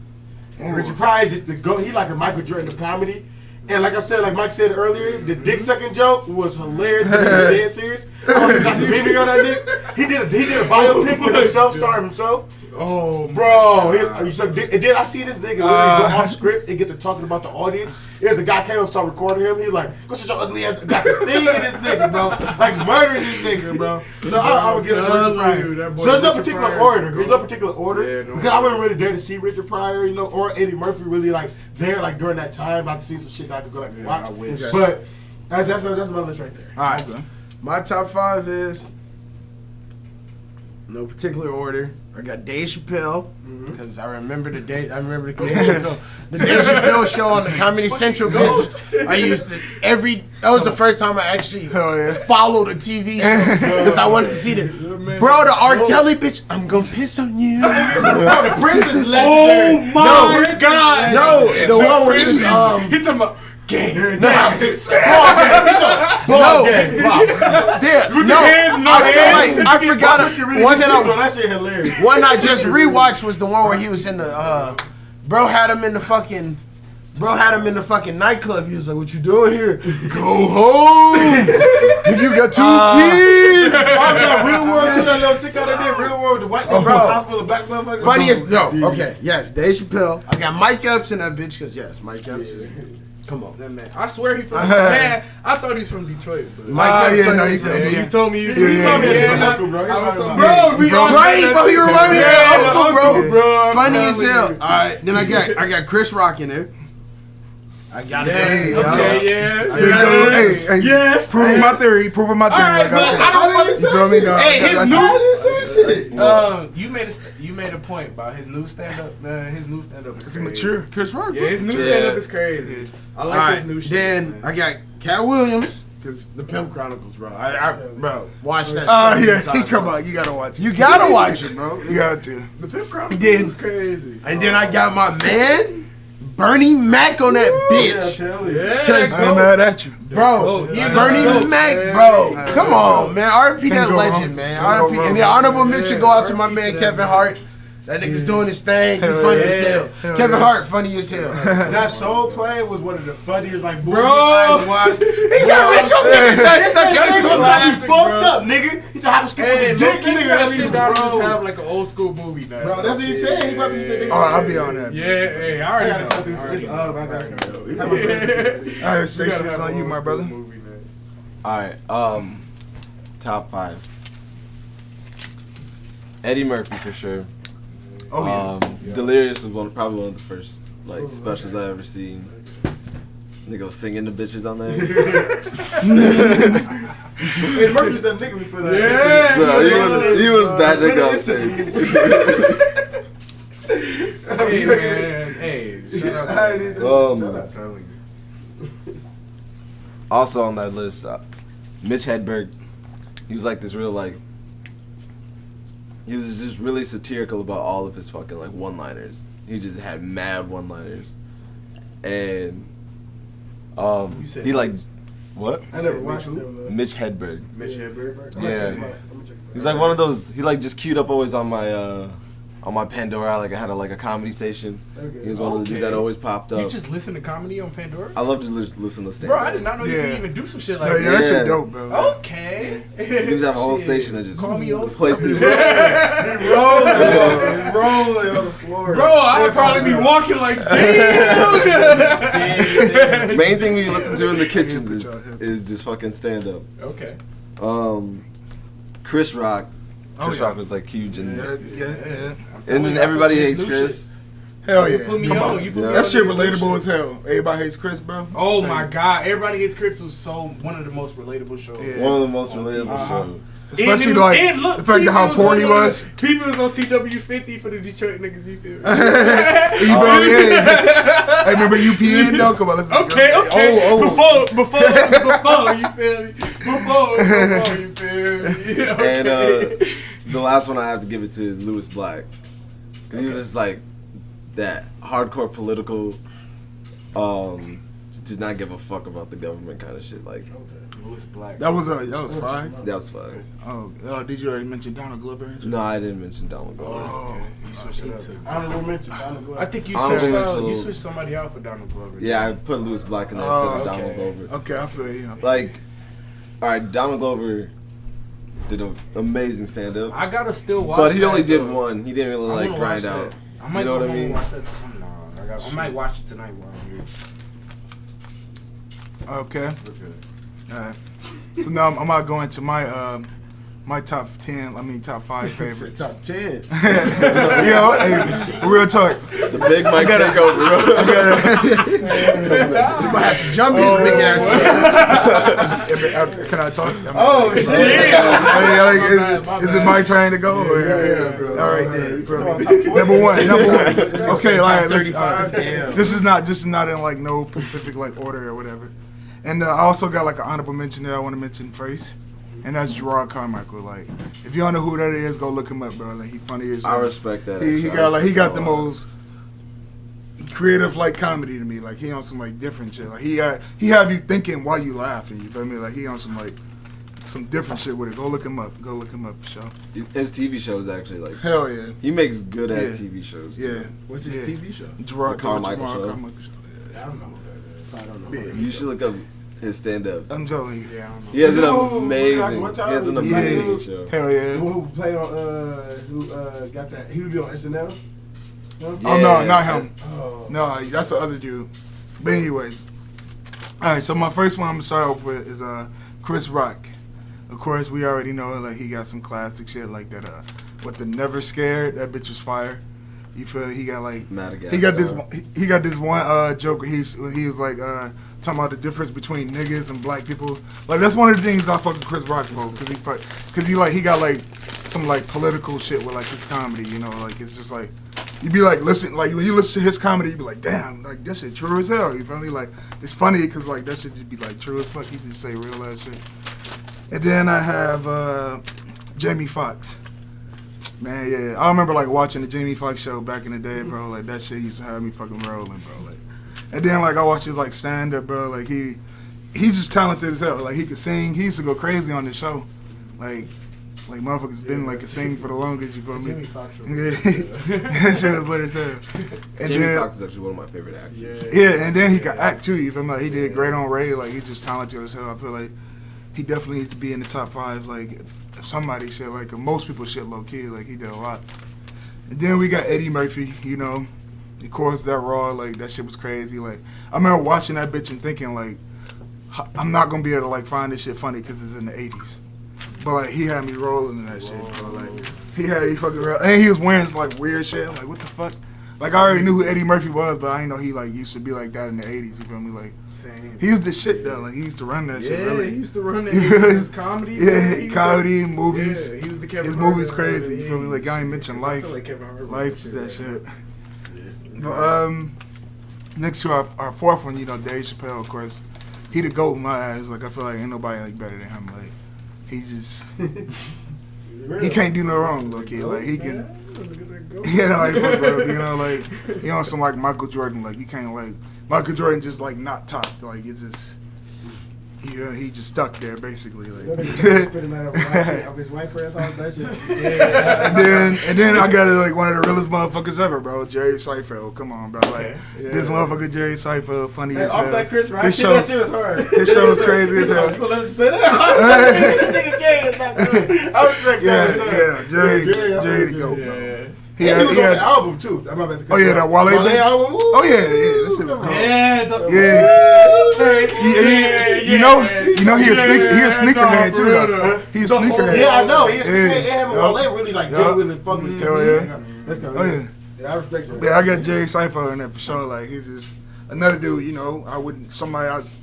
And Richard Pryor is just the GOAT. He like a Michael Jordan of comedy. And like I said, like Mike said earlier, the dick sucking joke was hilarious because he was dead serious. I was documentary on that nigga. He did a biopic with himself, starring himself. Oh, bro. And then I see this nigga literally go off script and get to talking about the audience. There's a guy came up and started recording him. He's like, go sit your ugly ass. Got this thing in this nigga, bro. Like murdering this nigga, bro. So I would get into Richard Pryor. So there's no particular order. There's no particular order. Because I wasn't really there to see Richard Pryor, you know, or Eddie Murphy really like there like during that time. About to see some shit that I could go back and watch. But that's my list right there. All right. My top 5 is no particular order. I got Dave Chappelle because I remember the Dave Chappelle show on the Comedy Central bitch. I used to that was the first time I actually followed a TV show because I wanted to see the R. Kelly bitch. I'm gonna piss on you. No, the Prince is legendary. Oh my God! No, the one where he's talking about. Game. I forgot that shit hilarious. One I just rewatched was the one where he was in the bro had him in the fucking Bro had him in the fucking nightclub. He was like, "What you doing here? Go home. You got 2 kids." Real world too. That little sick out of there. Real world. The white man, hospital, the black motherfucker. Funniest. No. Okay. Yes. Dave Chappelle. I got Mike Epps in that bitch because yes, Mike Epps is. Come on. That man. I swear he from man. I thought he's from Detroit. But Mike Epps. Yeah, he's from you told me he was from Bro. Bro, he remind me of your uncle, bro. Funny as hell. All right, then I got Chris Rock in there. I got it. Hey, Yes. Proving my theory. Proving my theory. Alright, Like I said. but Hey, his I new. You made a point about his new stand up. His new stand up is It's crazy. mature. Chris Rock. Yeah, his new stand up is crazy. I like his new shit. Then man. I got Cat Williams. Cause the Pimp Chronicles, bro. Bro, watch that. Yeah, Time, come bro. on, you gotta watch it. You gotta watch it, bro. You got to. The Pimp Chronicles Then- is crazy. And then I got my man, Bernie Mac on that bitch. Yeah, I ain't mad at you. Bro, he Bernie go. Mac, Yeah. bro. Come on, man. RP Can't that go legend, wrong. man. Can't go RP. wrong. And the honorable mention go out to my RP man to Kevin that, Hart. That nigga's doing his thing. He Hell funny yeah. as hell. Hell Kevin yeah. Hart funny as hell. That Soul Plane was one of the funniest like movies Bro. I watched. He got rich off niggas that stuck in That's his a tongue. classic, fucked bro. up, nigga. He said, "How skip Hey, with man, the dick?" you Nigga, gotta that's sit down and just bro. have like an old school movie night. Bro, that's what he said. He about to say. All right, I'll be on that. Yeah, hey, I I already gotta know. cut this. I already It's know. up. I I gotta already cut know. it. Have a second. All right, You Stacey, gotta it's have on an you, old my school brother. movie night. Alright, top 5. Eddie Murphy for sure. Oh yeah. Delirious was probably one of the first specials I ever seen. Nigga was singing the bitches on there. Hey, Murphy was that nigga before that. Yeah. Bro, he was that nigga on stage. Hey man, hey, shout out to Shout out. telling you. Also on that list, Mitch Hedberg. He was like this real he was just really satirical about all of his fucking like one-liners. He just had mad one-liners, and said he like what? I never watched him. Mitch Hedberg. Mitch Hedberg. Yeah. He's like one of those. He like just queued up always on my Pandora. Like I had a comedy station. Okay. He was one of the dudes that always popped up. You just listen to comedy on Pandora? I love to just listen to stand. Bro, I did not know you Yeah. could even do some shit No, like yeah, that that. shit dope, bro. Okay. You just have a whole Shit. station that just Call me old plays school. these. rolling on the floor. Bro, I'd probably be walking like, damn. Main thing we listen to in the kitchens is just fucking stand up. Okay. Chris Rock. Chris yeah. Rock was like huge and Yeah. and then everybody hates Chris. Hell You yeah. put me Come on. on. You put me Yeah. on. That shit nigga. relatable as hell. Everybody hates Chris, bro. Oh my god, Everybody Hates Chris was one of the most relatable shows. Yeah. One of the most relatable shows. Especially And like look, the fact of people how poor he on was. People was on CW50 for the Detroit niggas. You feel me? You feel me? Yeah. Hey, remember UPN though? Come on, let's Okay. go. Before you feel me? Before you feel me? Okay. And the last one I have to give it to is Louis Black, because he was just like that hardcore political, did not give a fuck about the government kind of shit. Like Louis Black. That was fine. that was fine. Oh, did you already mention Donald Glover? No, I didn't mention Donald Glover. Oh, You switched it up. Honorable mention. Donald Glover. I think you Honorable switched. mention. Somebody out for Donald Glover. Yeah, I put Louis Black in there instead of Donald Glover. Okay, I feel you. Like, all right, Donald Glover did an amazing stand up, I gotta still watch. but he only that, did though. one. He didn't really I like wanna grind watch out. that. I might You know go what I home and mean? watch that. I might watch it tonight while I'm here. Okay. All right. So now I'm gonna go into my top 5 favorites. Top 10. Yo, hey, real talk. The big Mike takeover, bro. You might have to jump his big ass. Can I talk? Oh shit. Is it my turn to go? Yeah, bro. All right, then. You feel me? Number one. Okay, all right. 35. Damn. This is not in like no specific like order or whatever. And I also got like an honorable mention there I want to mention first. And that's Gerard Carmichael. Like, if you don't know who that is, go look him up, bro. Like, he funny as hell. I respect that. He actually. got the most creative like comedy to me. Like, he on some like different shit. Like, he have you thinking while you laughing. You feel me? Like, he on some like some different shit with it. Go look him up. Go look him up for sure. His TV shows actually like. Hell yeah. He makes good ass Yeah. TV shows. Yeah. Too. What's his TV show? Gerard The Carmichael Carmichael Show. Carmichael Show. I don't know who that is. I don't know. Yeah. You should look up his stand-up. I'm telling you. Yeah, I don't know. He has an You know, amazing, what he has an time? amazing Yeah. show. Hell yeah. Who played on? Who got that? He would be on SNL. Huh? Oh no, Yeah. not him. Oh. No, that's the other dude. But anyways, all right. So my first one I'm gonna start off with is Chris Rock. Of course, we already know like he got some classic shit like that. What the Never Scared? That bitch was fire. You feel he got like Madagascar. he got this one joke where he was like talking about the difference between niggas and black people. Like that's one of the things I fuck with Chris Rock for because he got like some like political shit with like his comedy. You know, like it's just like you be like listen like when you listen to his comedy you be like damn like that shit true as hell. You feel me? Like it's funny because like that shit just be like true as fuck. He just say real ass shit. And then I have Jamie Foxx. Man, yeah, I remember like watching the Jamie Foxx show back in the day, bro. Like that shit used to have me fucking rolling, bro. Like, and then like I watched his like stand up, bro. Like he's just talented as hell. Like he could sing. He used to go crazy on the show. Like motherfuckers been like could sing for the longest. You feel me? Jamie Foxx show. Yeah, that shit was lit as hell. And Jamie then, Foxx is actually one of my favorite actors. yeah, and then he could act too. You feel me? Like, he did great on Ray. Like he's just talented as hell. I feel like he definitely needs to be in the top 5. Like if somebody shit, like most people shit low key. Like he did a lot. And then we got Eddie Murphy. You know, of course that Raw. Like that shit was crazy. Like I remember watching that bitch and thinking like, I'm not gonna be able to like find this shit funny because it's in the 80s. But like he had me rolling in that shit, bro. Like he had me fucking roll. And he was wearing some like weird shit. I'm like what the fuck? Like I already knew who Eddie Murphy was, but I didn't know he like used to be like that in the 80s. You feel me? Like Same. he was the shit though. Like he used to run that shit. Yeah, Really. he used to run his comedy. Yeah, comedy, movies. Yeah, he was the Kevin His Hart movies of crazy. the You feel me? Like y'all ain't 80s. mentioned I Life. feel like Kevin Hart Life, was that shit. But next to our fourth one, you know, Dave Chappelle, of course. He the GOAT in my eyes. Like I feel like ain't nobody like better than him. Like he just he can't do no wrong, low key. Like he can. You know, like, bro, you know, like you know, some like Michael Jordan. Like you can't like Michael Jordan just like not topped. Like it's just. Yeah, he just stuck there basically. Like, Of his wife for his house, that shit. and then I got it like one of the realest motherfuckers ever, bro. Jerry Seinfeld. Come on, bro. Like this motherfucker Jerry Seinfeld, funny as hell. Off that Chris Rock His shit, show, that shit was hard. His show was crazy as hell. You gonna let him say that? This nigga Jerry is not good. I respect that. Jerry to go, bro. He was on the album too. I'm about to Oh yeah, that Wale album. Oh yeah, this shit was cool. You know he a sneakerhead too though. He a sneakerhead. Yeah, I know. He a sneakerhead. Him and Wale really like joking and fucking with each Hell other. yeah. That's kind Oh of yeah. Yeah, I respect that. Yeah, I got Jerry Seinfeld in there for sure. Like he's just another dude. You know,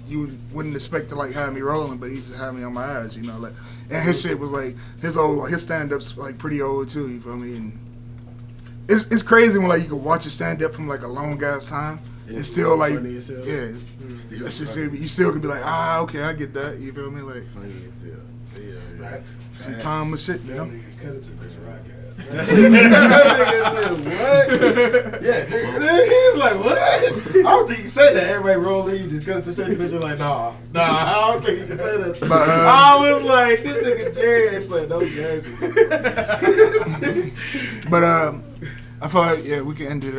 you wouldn't expect to like have me rolling, but he just had me on my ass. You know, like and his shit was like his stand ups like pretty old too. You feel me? And it's crazy when like you can watch a stand up from like a long ass time. It's still like you still could be like okay, I get that. You feel me? Like Funny as hell. Yeah. some time with shit, you know. Cut it to Chris Rock. That nigga said, what? Yeah, nigga, he was like, what? I don't think he said that. Everybody roll in, you just cut it straight to this shit like, nah, I don't think he can say that shit. But, I was like, this nigga Jerry ain't playing no games. But I feel like we can end it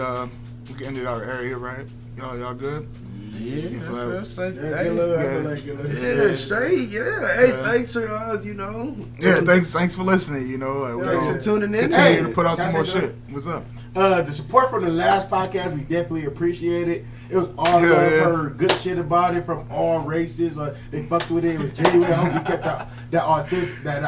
our area, right? Y'all good? Yeah, Straight. Hey, thanks for Yeah, thanks for listening. You know, like thanks for tuning in. continue to put out Can I some more say shit. What's up? The support from the last podcast, we definitely appreciate it. It was all Yeah, love, yeah. heard good shit about it from all races. They fucked with it. It was genuine. I hope we kept that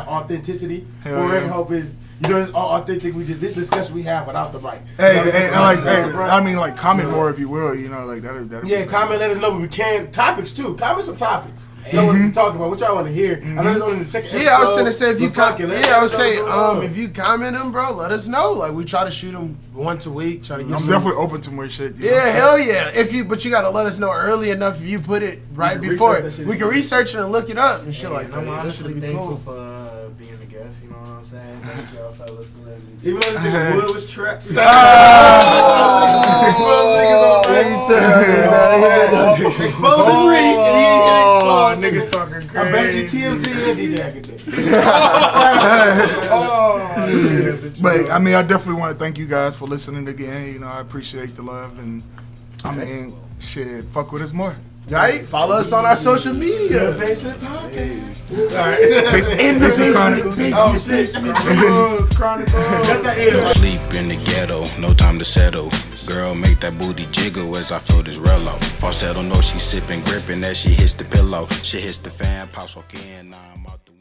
authenticity Hell for it. yeah. Hope it's it's all authentic. We just this discussion we have without the mic. I mean, like, comment more if you will. You know, like that. Yeah, comment. Let us know we can topics too. Comment some topics. Know what we talking about? What y'all want to hear? I know it's only the second episode. Yeah, I was gonna say if you if you comment them, bro, let us know. Like we try to shoot them once a week. Try to get I'm some. definitely open to more shit. You know? Yeah, hell yeah. But you gotta let us know early enough if you put it right can before research that it. shit. We can research it and look it up and shit like that. I'm This honestly should be thankful cool. for being a guest. You know what I'm saying? Thank y'all fellas for letting me. even though the nigga Wood was trapped. Exposing Reek. Oh, niggas talking crazy. I'm better than TMZ and DJ Academic. But I mean, I definitely want to thank you guys for listening again. You know, I appreciate the love, and I mean, Shit, fuck with us more. Right? Follow us on our social media. The Basement Podcast. In the Basement. Basement Chronicles. Sleep in the ghetto, no time to settle. Girl, make that booty jiggle as I feel this rello. Falsetto, know she sipping, gripping as she hits the pillow. She hits the fan, pops walk in, now I'm out the